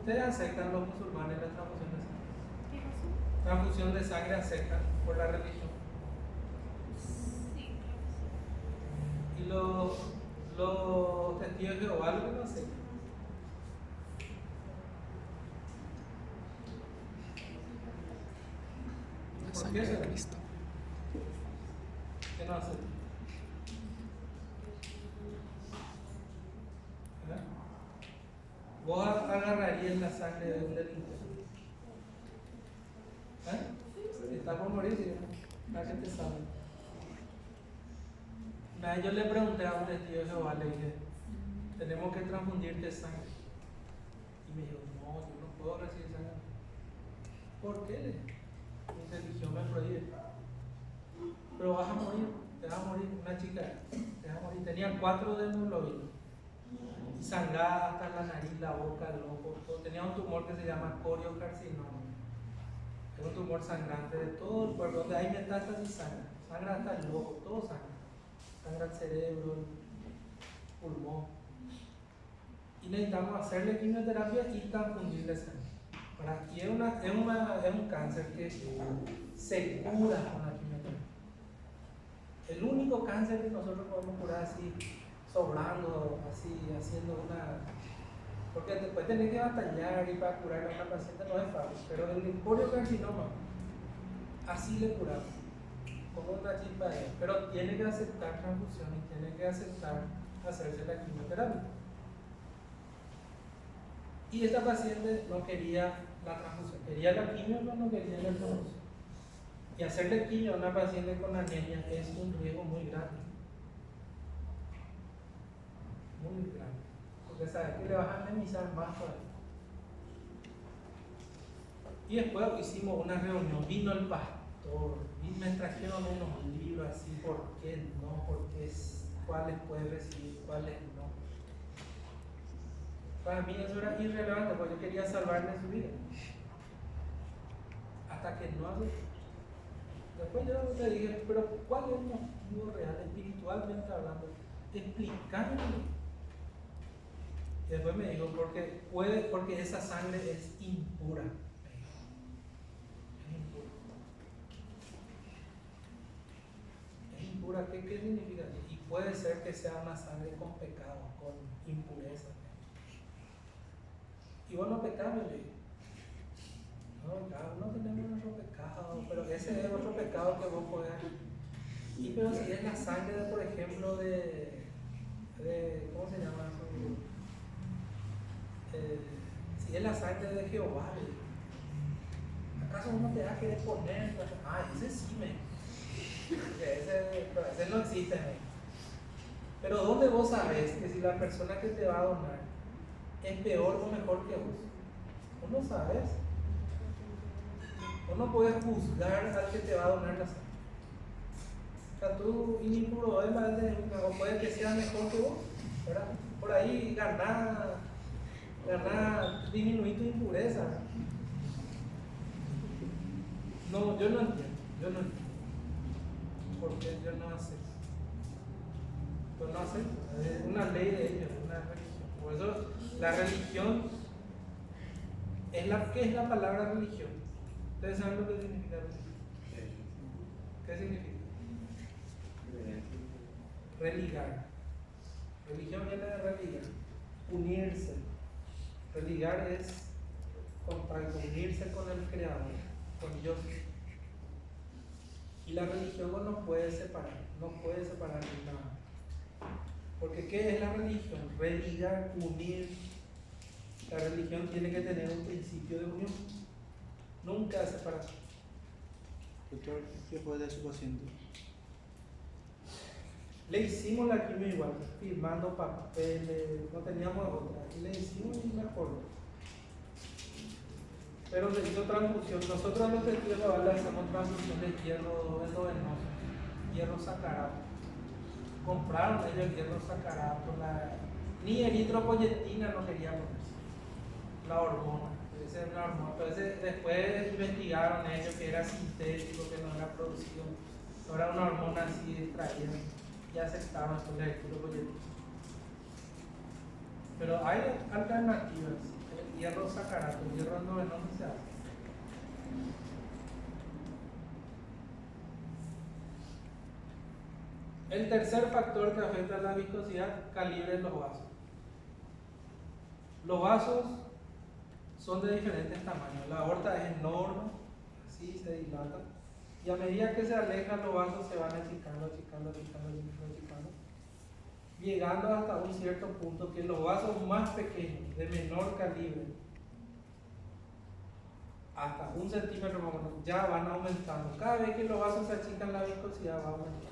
Speaker 1: ¿Ustedes aceptan los musulmanes la transfusión de sangre? ¿Transfusión de sangre aceptan por la religión? ¿Y los testigos de Jehová lo que no aceptan?
Speaker 4: La
Speaker 1: ¿Por
Speaker 4: sangre
Speaker 1: qué
Speaker 4: de
Speaker 1: será?
Speaker 4: Cristo.
Speaker 1: ¿Qué no aceptan? ¿Verdad? ¿Vos agarrarías la sangre de un delincuente? Está por morir, ¿sí? La gente sabe. Una vez yo le pregunté a un testigo de Jehová, le dije, tenemos que transfundirte sangre. Y me dijo, no, yo no puedo recibir sangre. ¿Por qué? Le dije, mi religión me prohíbe. Pero vas a morir, te vas a morir. Una chica, te vas a morir. Tenía 4 de hemoglobina. Sangrada hasta la nariz, la boca, el ojo. Tenía un tumor que se llama coriocarcinoma. Es un tumor sangrante de todo el cuerpo, donde hay metástasis sangra hasta el ojo, todo sangra el cerebro, el pulmón. Y necesitamos hacerle quimioterapia y transfundirle sangre. Y es un cáncer que se cura con la quimioterapia. El único cáncer que nosotros podemos curar así, sobrando, así, haciendo una... Porque después tener que batallar y para curar a una paciente no es fácil, pero el coriocarcinoma, así le curamos, como una chispa de él. Pero tiene que aceptar transfusión y tiene que aceptar hacerse la quimioterapia. Y esta paciente no quería la transfusión, quería la quimio, pero no quería la transfusión. Y hacerle quimio a una paciente con anemia es un riesgo muy grande. Muy grande. Porque sabes que le vas a anemizar más todavía. Y después hicimos una reunión, vino el pastor, y me trajeron unos libros así, por qué no, cuáles puedes recibir, cuáles no. Para mí eso era irrelevante, porque yo quería salvarle su vida. Hasta que no hace. Después yo le dije, pero ¿cuál es el motivo real, espiritualmente hablando? Explícame. Y después me dijo, porque esa sangre es impura. Es impura. Es impura, ¿qué significa? Y puede ser que sea una sangre con pecado, con impureza. Y vos no pecás, le dije. No tenemos nuestro pecado, pero ese es otro pecado que vos podés. Y pero si es la sangre, por ejemplo, de ¿cómo se llama eso? Si es la sangre de Jehová, ¿acaso uno te da que poner? Ese sí ese no existe. Pero ¿dónde vos sabés que si la persona que te va a donar es peor o mejor que vos? Vos no sabes. Vos no puedes juzgar al que te va a donar la sangre. O sea, tú impuro o puede que sea mejor que vos, ¿verdad? Por ahí ganar, disminuir tu impureza. No, yo no entiendo. Porque yo no acepto. Yo no acepto. Es una ley de ellos, una religión. Por eso la religión ¿qué es la palabra religión? ¿Ustedes saben lo que significa religión? ¿Qué significa? Religar. Religión viene de religar, unirse. Religar es unirse con el Creador, con Dios. Y la religión no puede separar nada. Porque ¿qué es la religión? Religar, unir. La religión tiene que tener un principio de unión, nunca separación.
Speaker 3: Doctor, ¿qué fue de su paciente?
Speaker 1: Le hicimos la quimio igual, firmando papeles, no teníamos otra, y le hicimos y mejor. Pero se hizo transfusión. Nosotros los testigos de Jehová le hacemos transfusión de hierro endovenoso, hierro sacarato. Compraron ellos hierro sacarato, ni eritropoyetina no quería ponerse, la hormona. Esa es una hormona. Entonces después investigaron ellos que era sintético, que no era producido, no era una hormona así extraída. Y aceptaron eso de eritropoyetina. Pero hay alternativas. El hierro sacarato, el hierro endovenoso se hace. El tercer factor que afecta a la viscosidad, calibre en los vasos. Los vasos son de diferentes tamaños. La aorta es enorme, así se dilata. Y a medida que se alejan los vasos se van achicando, llegando hasta un cierto punto que los vasos más pequeños, de menor calibre, hasta 1 centímetro más o menos, ya van aumentando. Cada vez que los vasos se achican, la viscosidad va aumentando.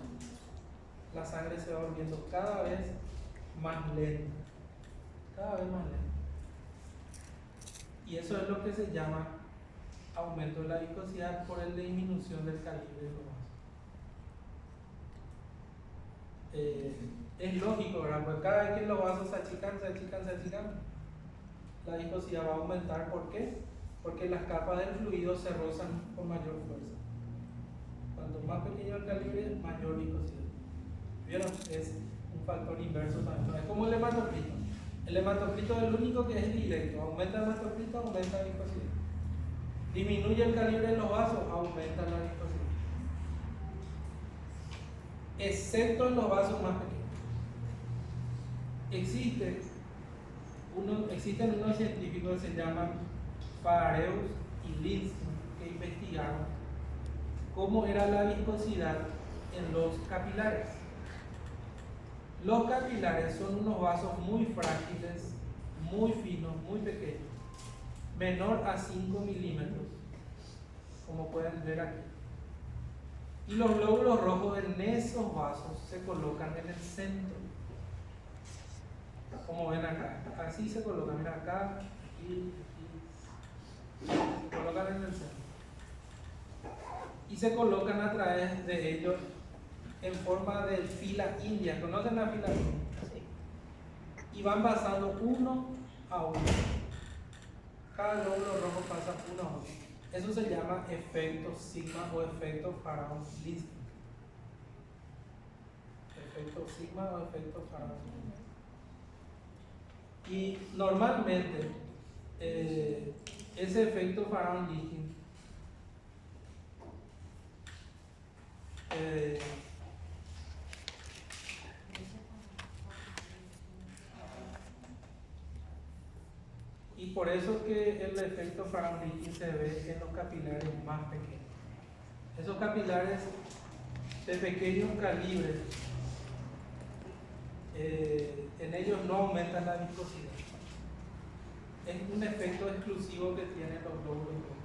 Speaker 1: La sangre se va volviendo cada vez más lenta. Cada vez más lenta. Y eso es lo que se llama aumento de la viscosidad por la disminución del calibre de los vasos. Es lógico, ¿verdad? Porque cada vez que los vasos se achican, la viscosidad va a aumentar. ¿Por qué? Porque las capas del fluido se rozan con mayor fuerza. Cuanto más pequeño el calibre, mayor viscosidad. ¿Vieron? Es un factor inverso también. Es como el hematocrito. El hematocrito es el único que es directo. Aumenta el hematocrito, aumenta la viscosidad. Disminuye el calibre de los vasos, aumenta la viscosidad. Excepto en los vasos más pequeños. Existen unos científicos que se llaman Farareus y Linsky, que investigaron cómo era la viscosidad en los capilares. Los capilares son unos vasos muy frágiles, muy finos, muy pequeños, menor a 5 milímetros, como pueden ver aquí. Y los glóbulos rojos en esos vasos se colocan en el centro, como ven acá. Así se colocan, mira acá, aquí, se colocan en el centro. Y se colocan a través de ellos en forma de fila india. ¿Conocen la fila india? Sí. Y van pasando uno a uno. Cada glóbulo rojo pasa uno a uno. Eso se llama efecto sigma o efecto Faraón-Linsky. Efecto sigma o efecto Faraón-Linsky. Y normalmente ese efecto Faraón-Linsky y por eso que el efecto Faraón-Linsky se ve en los capilares más pequeños. Esos capilares de pequeños calibres, en ellos no aumentan la viscosidad. Es un efecto exclusivo que tienen los glóbulos rojos.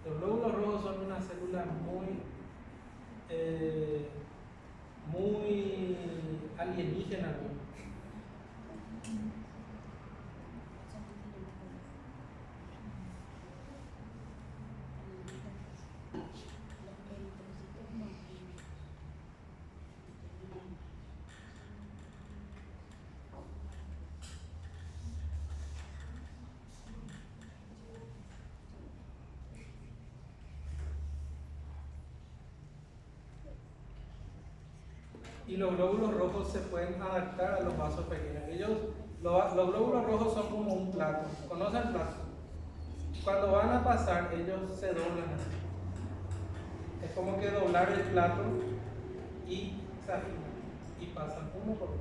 Speaker 1: Los glóbulos rojos son una célula muy alienígena, ¿no? Y los glóbulos rojos se pueden adaptar a los vasos pequeños. Los glóbulos rojos son como un plato. ¿Conocen el plato? Cuando van a pasar, ellos se doblan así. Es como que doblar el plato y se afinan y pasan uno por uno.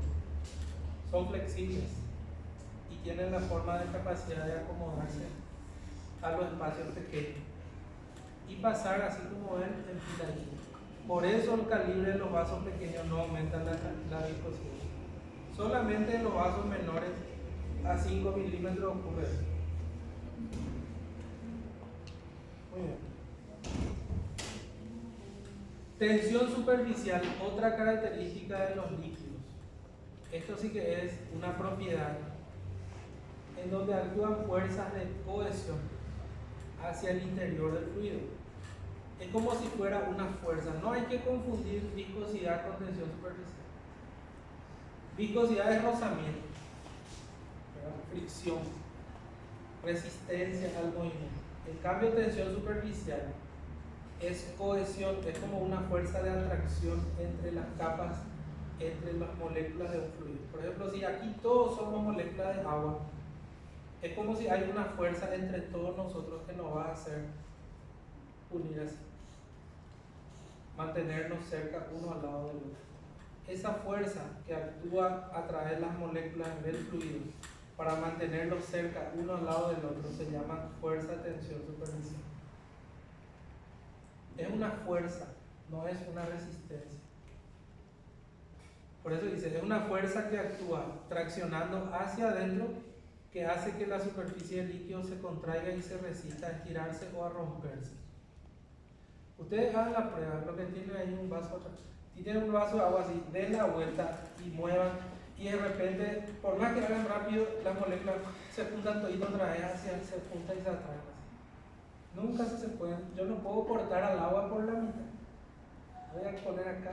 Speaker 1: Son flexibles y tienen la forma de capacidad de acomodarse a los espacios pequeños y pasar así como ven en filadillo. Por eso el calibre de los vasos pequeños no aumenta la viscosidad. Solamente en los vasos menores a 5 milímetros ocurre eso. Muy bien. Tensión superficial, otra característica de los líquidos. Esto sí que es una propiedad en donde actúan fuerzas de cohesión hacia el interior del fluido. Es como si fuera una fuerza. No hay que confundir viscosidad con tensión superficial. Viscosidad es rozamiento, fricción, resistencia al movimiento. En cambio, tensión superficial es cohesión, es como una fuerza de atracción entre las capas entre las moléculas de un fluido. Por ejemplo, si aquí todos somos moléculas de agua, es como si hay una fuerza entre todos nosotros que nos va a hacer unir así, mantenernos cerca uno al lado del otro. Esa fuerza que actúa a través de las moléculas del fluido para mantenerlos cerca uno al lado del otro se llama fuerza de tensión superficial. Es una fuerza, no es una resistencia. Por eso dice, es una fuerza que actúa traccionando hacia adentro, que hace que la superficie del líquido se contraiga y se resista a estirarse o a romperse. Ustedes hagan la prueba, lo que tienen ahí un vaso, si tienen un vaso de agua así, den la vuelta y muevan, y de repente, por más que hagan rápido, las moléculas se juntan todito otra vez, se juntan y se atraen así. Nunca se pueden, yo no puedo cortar al agua por la mitad. Voy a poner acá,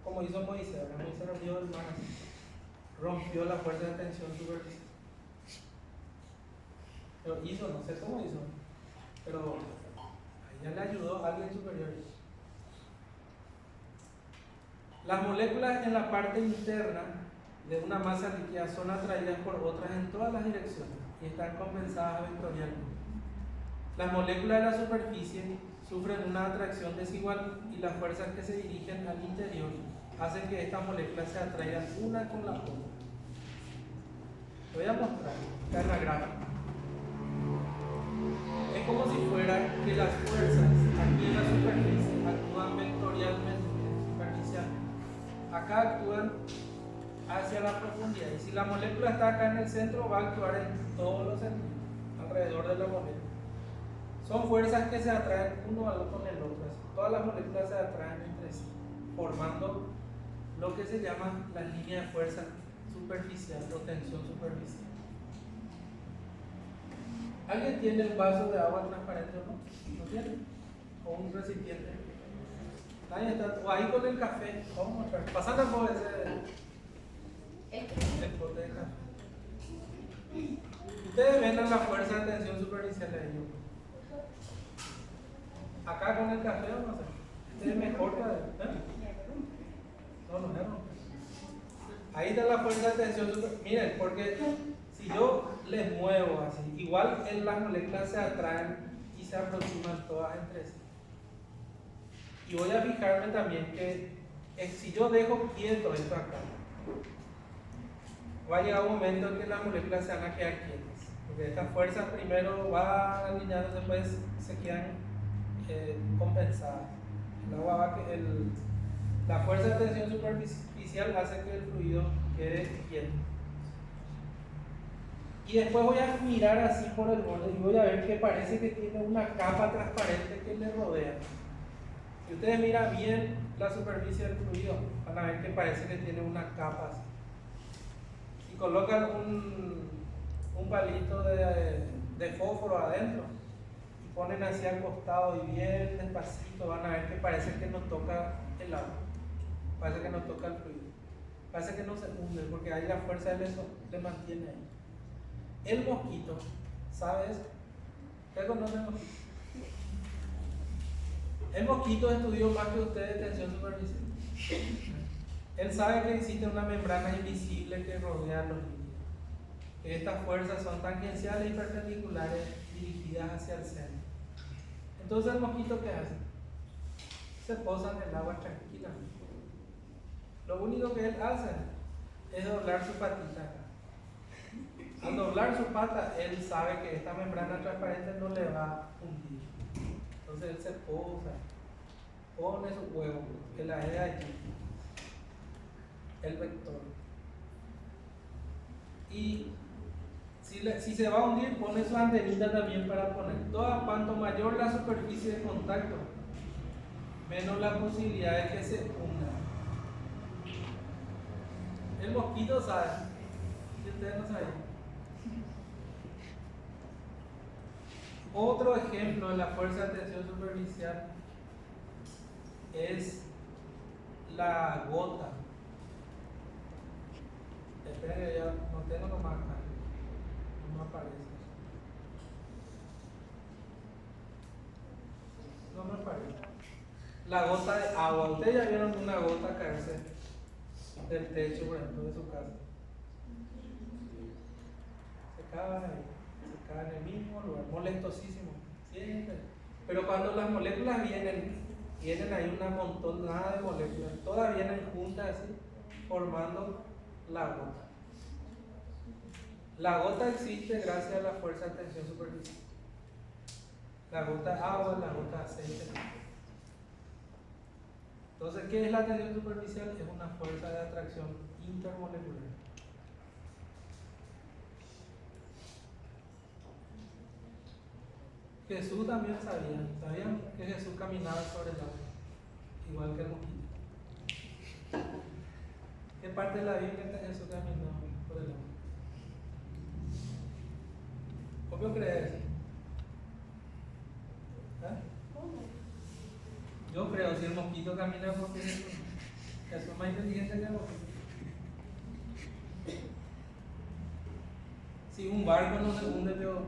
Speaker 1: como hizo Moisés, Moisés rompió el mar así, rompió la fuerza de tensión superficial. Pero hizo, no sé cómo hizo, pero a ella le ayudó a alguien superior. Las moléculas en la parte interna de una masa líquida son atraídas por otras en todas las direcciones y están compensadas vectorialmente. Las moléculas de la superficie sufren una atracción desigual y las fuerzas que se dirigen al interior hacen que estas moléculas se atraigan una con la otra. Voy a mostrar acá en la gráfica. Es como si fuera que las fuerzas aquí en la superficie actúan vectorialmente, superficialmente. Acá actúan hacia la profundidad, y si la molécula está acá en el centro va a actuar en todos los sentidos alrededor de la molécula. Son fuerzas que se atraen uno con el otro, así. Todas las moléculas se atraen entre sí, formando lo que se llama la línea de fuerza superficial o tensión superficial. ¿Alguien tiene un vaso de agua transparente o no? ¿No tiene? ¿O un recipiente? Nadie está. O ahí con el café. Vamos a mostrar. Pasando por el pote de café. Ustedes ven la fuerza de tensión superficial de ellos. Acá con el café vamos a hacer. Este es mejor que no es romper. Ahí está la fuerza de tensión superficial. Miren, porque si yo les muevo así, igual las moléculas se atraen y se aproximan todas entre sí. Y voy a fijarme también que si yo dejo quieto esto acá, va a llegar un momento en que las moléculas se van a quedar quietas. Porque estas fuerzas primero van alineando, después se quedan compensadas. El agua la fuerza de tensión superficial hace que el fluido quede quieto. Y después voy a mirar así por el borde y voy a ver que parece que tiene una capa transparente que le rodea. Si ustedes miran bien la superficie del fluido, van a ver que parece que tiene una capa así. Si colocan un palito de fósforo adentro y ponen así al costado y bien despacito, van a ver que parece que no toca el agua, parece que no toca el fluido, parece que no se hunde porque ahí la fuerza del eso le mantiene ahí. El mosquito, ¿sabes? ¿Usted conoce el mosquito? El mosquito estudió más que usted de tensión superficial. Él sabe que existe una membrana invisible que rodea los líquidos. Que estas fuerzas son tangenciales y perpendiculares dirigidas hacia el centro. Entonces el mosquito, ¿qué hace? Se posa en el agua tranquilamente. Lo único que él hace es doblar su patita acá. Al doblar su pata, él sabe que esta membrana transparente no le va a hundir. Entonces él se posa, pone su huevo, que la es allí, el vector. Y si se va a hundir, pone su antenita también para poner. Cuanto mayor la superficie de contacto, menos la posibilidad de que se hunda. El mosquito sabe, si ustedes no saben. Otro ejemplo de la fuerza de tensión superficial es la gota. Esperen que ya no tengo nomás acá, no aparece. No me aparece. La gota de agua. Ustedes ya vieron una gota caerse del techo, por ejemplo, de su casa. Se caen en el mismo lugar, molestosísimo, siempre. Pero cuando las moléculas vienen ahí una montonada de moléculas, todas vienen juntas así, formando la gota. La gota existe gracias a la fuerza de tensión superficial. La gota de agua, la gota de aceite. Entonces, ¿qué es la tensión superficial? Es una fuerza de atracción intermolecular. Jesús también sabían que Jesús caminaba sobre el agua, igual que el mosquito. ¿Qué parte de la Biblia está Jesús caminando por el agua? ¿Cómo crees? ¿Eh? Yo creo, si el mosquito camina porque Jesús es más inteligente que el mosquito. Si un barco no se hunde, pero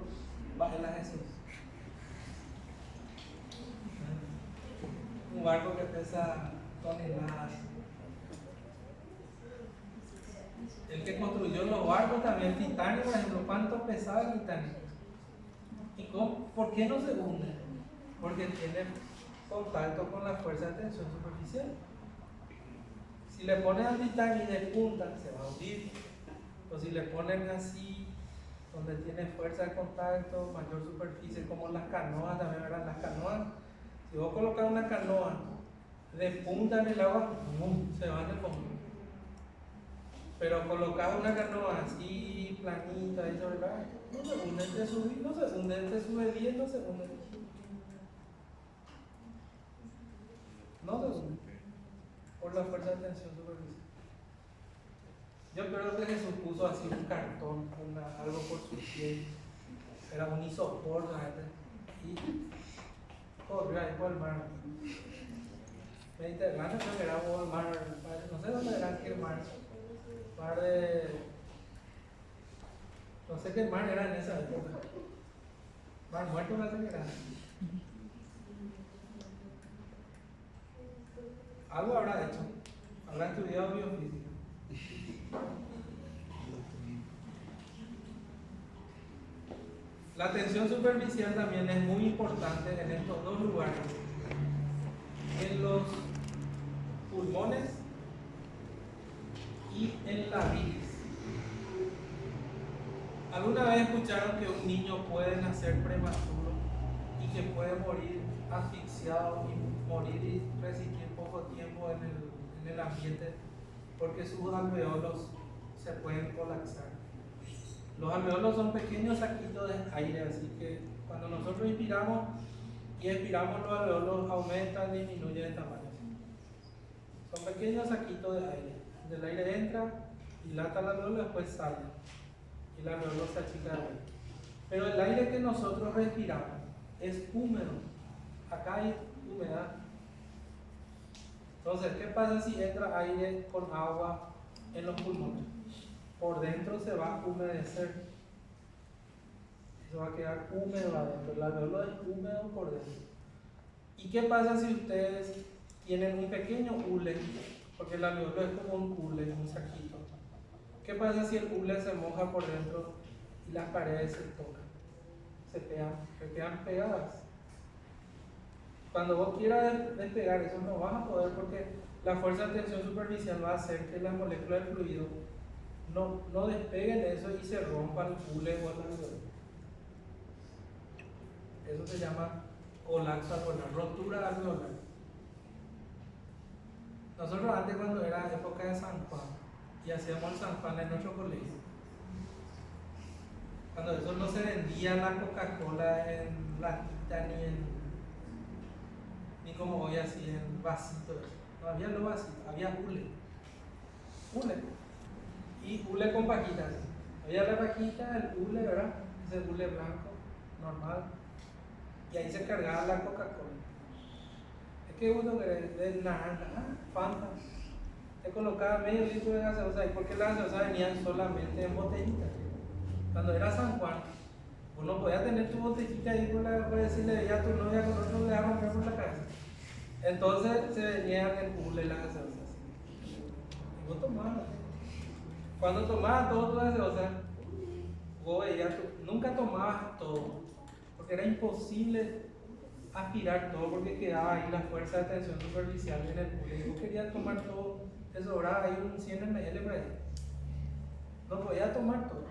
Speaker 1: bájale a Jesús. Un barco que pesa toneladas. El que construyó los barcos también, el Titanic, por ejemplo, ¿cuánto pesaba el Titanic? ¿Y por qué no se hunde? Porque tiene contacto con la fuerza de tensión superficial. Si le ponen al Titanic de punta, se va a hundir. O si le ponen así, donde tiene fuerza de contacto, mayor superficie, como las canoas también, ¿verdad? Las canoas, si vos colocas una canoa de punta en el agua, se va en el fondo. Pero colocas una canoa así, planita, ahí sobre la, no se hunde, te sube, no se hunde, te sube bien, no se hunde. No se hunde. Por la fuerza de tensión superficial. Yo creo que Jesús puso así un cartón, algo por su piel, era un isopor, y corrió ahí por el mar. Mediterráneo, creo que era por el mar, no sé dónde era aquel mar de. No sé qué mar era en esa época. Mar muerto, no sé qué era. Algo habrá hecho, habrá estudiado biofísica. La tensión superficial también es muy importante en estos dos lugares, en los pulmones y en la bilis. ¿Alguna vez escucharon que un niño puede nacer prematuro y que puede morir asfixiado y morir y resistir poco tiempo en el ambiente porque sus alveolos se pueden colapsar? Los alveolos son pequeños saquitos de aire, así que cuando nosotros inspiramos y expiramos, los alveolos aumentan, disminuyen de tamaño. Son pequeños saquitos de aire. El aire entra, dilata el alveolo y después sale. Y el alveolo se achica de vuelta. Pero el aire que nosotros respiramos es húmedo. Acá hay humedad. Entonces, ¿qué pasa si entra aire con agua en los pulmones? Por dentro se va a humedecer. Se va a quedar húmedo adentro. El alveolo es húmedo por dentro. ¿Y qué pasa si ustedes tienen un pequeño hule? Porque el alveolo es como un hule, un saquito. ¿Qué pasa si el hule se moja por dentro y las paredes se tocan? Se quedan pegadas. Cuando vos quieras despegar eso no vas a poder, porque la fuerza de tensión superficial va a hacer que las moléculas del fluido no despeguen eso y se rompa el hule o el alveolo. Eso se llama colapso alveolar, rotura alveolar. Nosotros antes, cuando era época de San Juan y hacíamos el San Juan en nuestro colegio, cuando eso no se vendía la Coca-Cola en latita ni como hoy así en vasitos, no había los vasitos, había hule y hule con paquitas. Había la paquita, el hule, ¿verdad? Ese hule blanco, normal, y ahí se cargaba la Coca-Cola. Es que uno de naranja, Fanta, se colocaba medio litro de gaseosa ahí, porque las gaseosas venían solamente en botellitas. Cuando era San Juan, uno podía tener tu botellita ahí por decirle ya a tu novia con otro le va a romper por la cabeza. Entonces se venían en hule las gaseosas. vos tomás. Cuando tomabas todo tu gaseosa, vos veías, nunca tomabas todo, porque era imposible aspirar todo, porque quedaba ahí la fuerza de tensión superficial en el pulmón. Y vos querías tomar todo, te sobraba ahí un 100 ml por ahí. No podías tomar todo,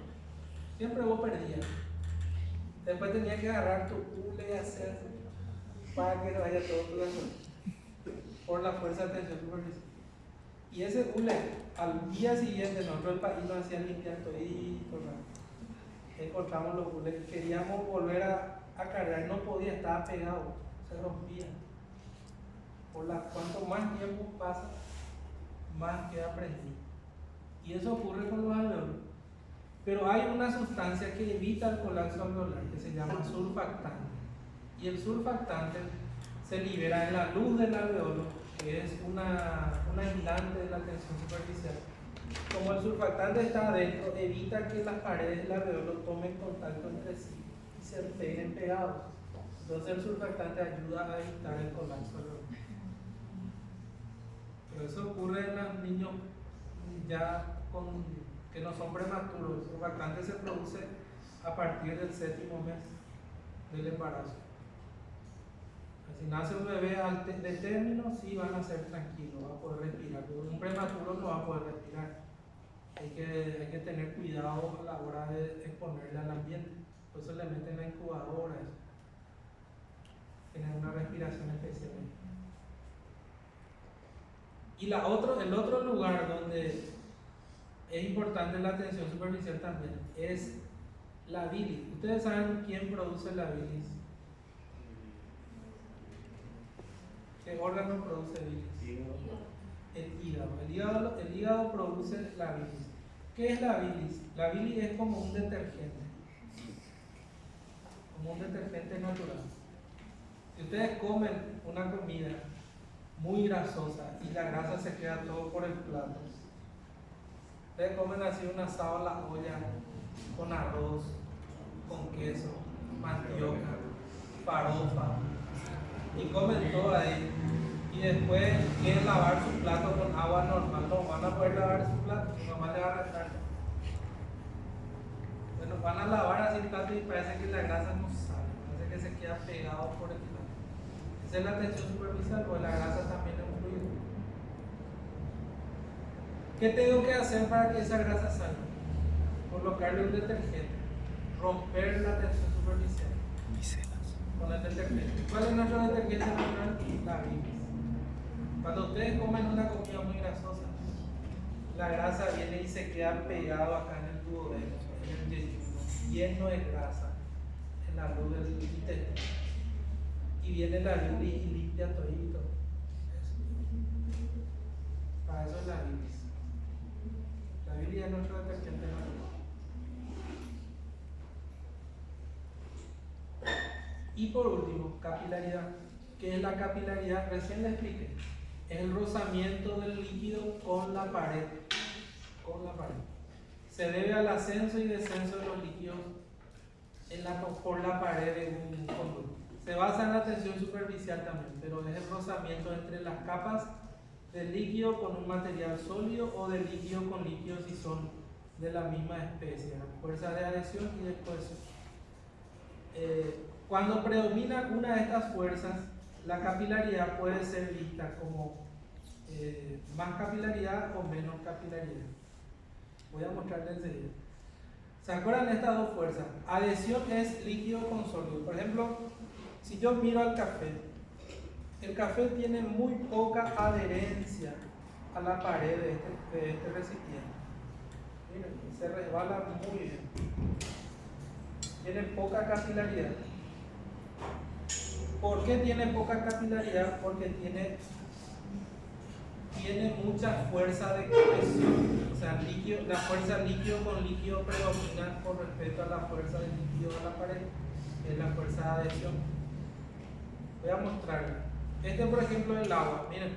Speaker 1: siempre vos perdías. Después tenías que agarrar tu hule y hacer para que no vaya todo tu gaseosa, por la fuerza de tensión superficial. Y ese hule, al día siguiente, nosotros el país nos hacía limpiar todito, ¿no? Encontramos los hules, queríamos volver a cargar, no podía, estaba pegado, se rompía. Cuanto más tiempo pasa, más queda prendido. Y eso ocurre con los alveolos. Pero hay una sustancia que evita el colapso alveolar, que se llama surfactante. Y el surfactante se libera en la luz del alveolo, que es un aislante de la tensión superficial. Como el surfactante está adentro, evita que las paredes del alveolo tomen contacto entre sí y se peguen pegados. Entonces el surfactante ayuda a evitar el colapso alveolar. Pero eso ocurre en los niños ya que no son prematuros. El surfactante se produce a partir del 7º mes del embarazo. Si nace un bebé de término, sí van a ser tranquilos, va a poder respirar. Pero un prematuro no va a poder respirar. Hay que tener cuidado a la hora de exponerle al ambiente. Por eso le meten la incubadora. Tienen una respiración especial. Y el otro lugar donde es importante la tensión superficial también es la bilis. ¿Ustedes saben quién produce la bilis? ¿Qué órgano produce bilis? El hígado produce la bilis. ¿Qué es la bilis? La bilis es como un detergente natural. Si ustedes comen una comida muy grasosa y la grasa se queda todo por el plato, ustedes comen así un asado a la olla con arroz, con queso, mandioca, farofa, y comen todo ahí, y después quieren lavar su plato con agua normal, no van a poder lavar su plato, nomás le va a restar. Bueno, van a lavar así el plato y parece que la grasa no sale, parece que se queda pegado por el plato. Esa es la tensión superficial, porque la grasa también es un fluido. ¿Qué tengo que hacer para que esa grasa salga? Colocarle un detergente, romper la tensión superficial con el detergente. ¿Cuál es nuestro detergente natural? La bilis. Cuando ustedes comen una comida muy grasosa, la grasa viene y se queda pegado acá en el duodeno, en el yeyuno, lleno de grasa en la luz del intestino. Y viene la bilis y limpia todito. Para eso es la bilis. La bilis es nuestro detergente natural. Y por último, capilaridad. ¿Qué es la capilaridad? Recién le expliqué. Es el rozamiento del líquido con la pared. Se debe al ascenso y descenso de los líquidos por la pared de un conducto. Se basa en la tensión superficial también, pero es el rozamiento entre las capas del líquido con un material sólido o del líquido con líquidos si son de la misma especie, fuerza de adhesión y de cohesión. Cuando predomina una de estas fuerzas, la capilaridad puede ser vista como más capilaridad o menos capilaridad. Voy a mostrarles enseguida. ¿Se acuerdan de estas dos fuerzas? Adhesión es líquido con sólido. Por ejemplo, si yo miro al café, el café tiene muy poca adherencia a la pared de este recipiente. Miren, se resbala muy bien. Tiene poca capilaridad. ¿Por qué tiene poca capilaridad? Porque tiene mucha fuerza de cohesión. O sea, la fuerza líquido con líquido predomina con respecto a la fuerza del líquido a la pared, que es la fuerza de adhesión. Voy a mostrarles. Por ejemplo, el agua. Miren,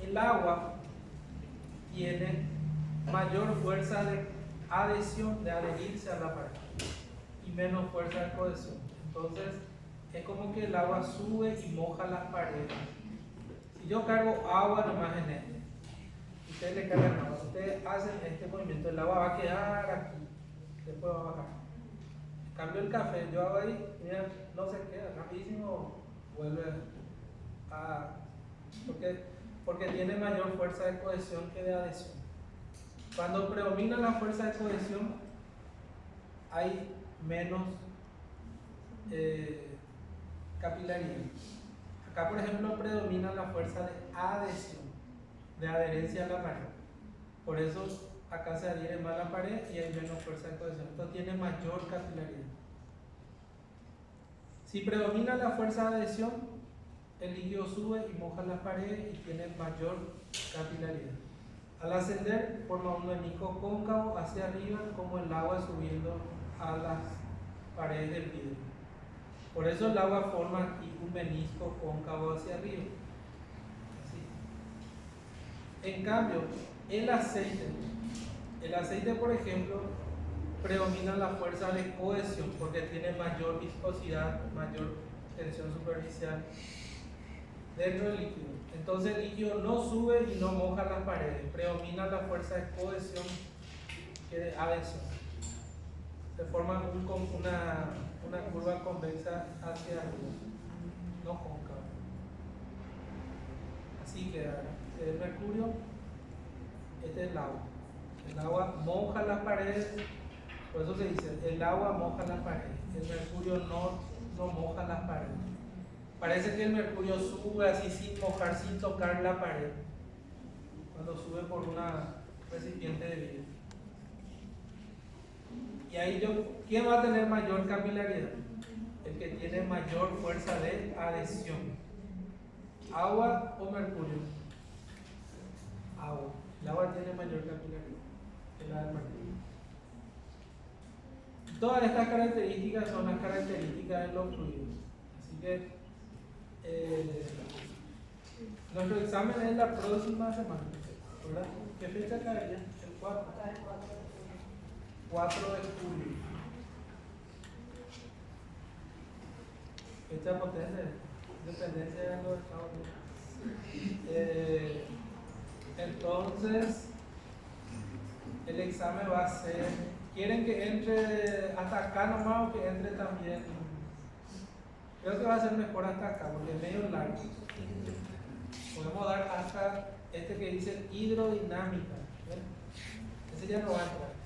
Speaker 1: el agua tiene mayor fuerza de adhesión, de adherirse a la pared, y menos fuerza de cohesión. Entonces, es como que el agua sube y moja las paredes. Si yo cargo agua nomás en y ustedes le cargan agua, ustedes hacen este movimiento, el agua va a quedar aquí, después va a bajar. En cambio el café, yo hago ahí, mira, no se queda, rapidísimo vuelve a... porque tiene mayor fuerza de cohesión que de adhesión. Cuando predomina la fuerza de cohesión, hay menos capilaridad. Acá, por ejemplo, predomina la fuerza de adhesión, de adherencia a la pared. Por eso acá se adhiere más a la pared y hay menos fuerza de cohesión. Esto tiene mayor capilaridad. Si predomina la fuerza de adhesión, el líquido sube y moja las paredes y tiene mayor capilaridad. Al ascender, forma un menisco cóncavo hacia arriba, como el agua subiendo a las paredes del vidrio. Por eso el agua forma aquí un menisco cóncavo hacia arriba. Así. En cambio, el aceite, por ejemplo, predomina la fuerza de cohesión porque tiene mayor viscosidad, mayor tensión superficial dentro del líquido. Entonces el líquido no sube y no moja las paredes, predomina la fuerza de cohesión que de adhesión. Se forma una curva convexa hacia arriba, no cóncava. Así queda. El mercurio, este es el agua. El agua moja las paredes, por eso se dice, el agua moja las paredes. El mercurio no moja las paredes. Parece que el mercurio sube así sin mojar, sin tocar la pared, cuando sube por una recipiente de vidrio. Y ahí ¿quién va a tener mayor capilaridad? El que tiene mayor fuerza de adhesión. ¿Agua o mercurio? Agua. El agua tiene mayor capilaridad que la del mercurio. Todas estas características son las características de los fluidos. Así que nuestro examen es la próxima semana, ¿verdad? ¿Qué fecha caería? El 4. 4 de julio. Fecha potente, dependencia de los Estados Unidos. Entonces, el examen va a ser, ¿quieren que entre hasta acá nomás o que entre también? Creo que va a ser mejor hasta acá porque es medio largo. Podemos dar hasta este que dice hidrodinámica. Ese ya no va a entrar.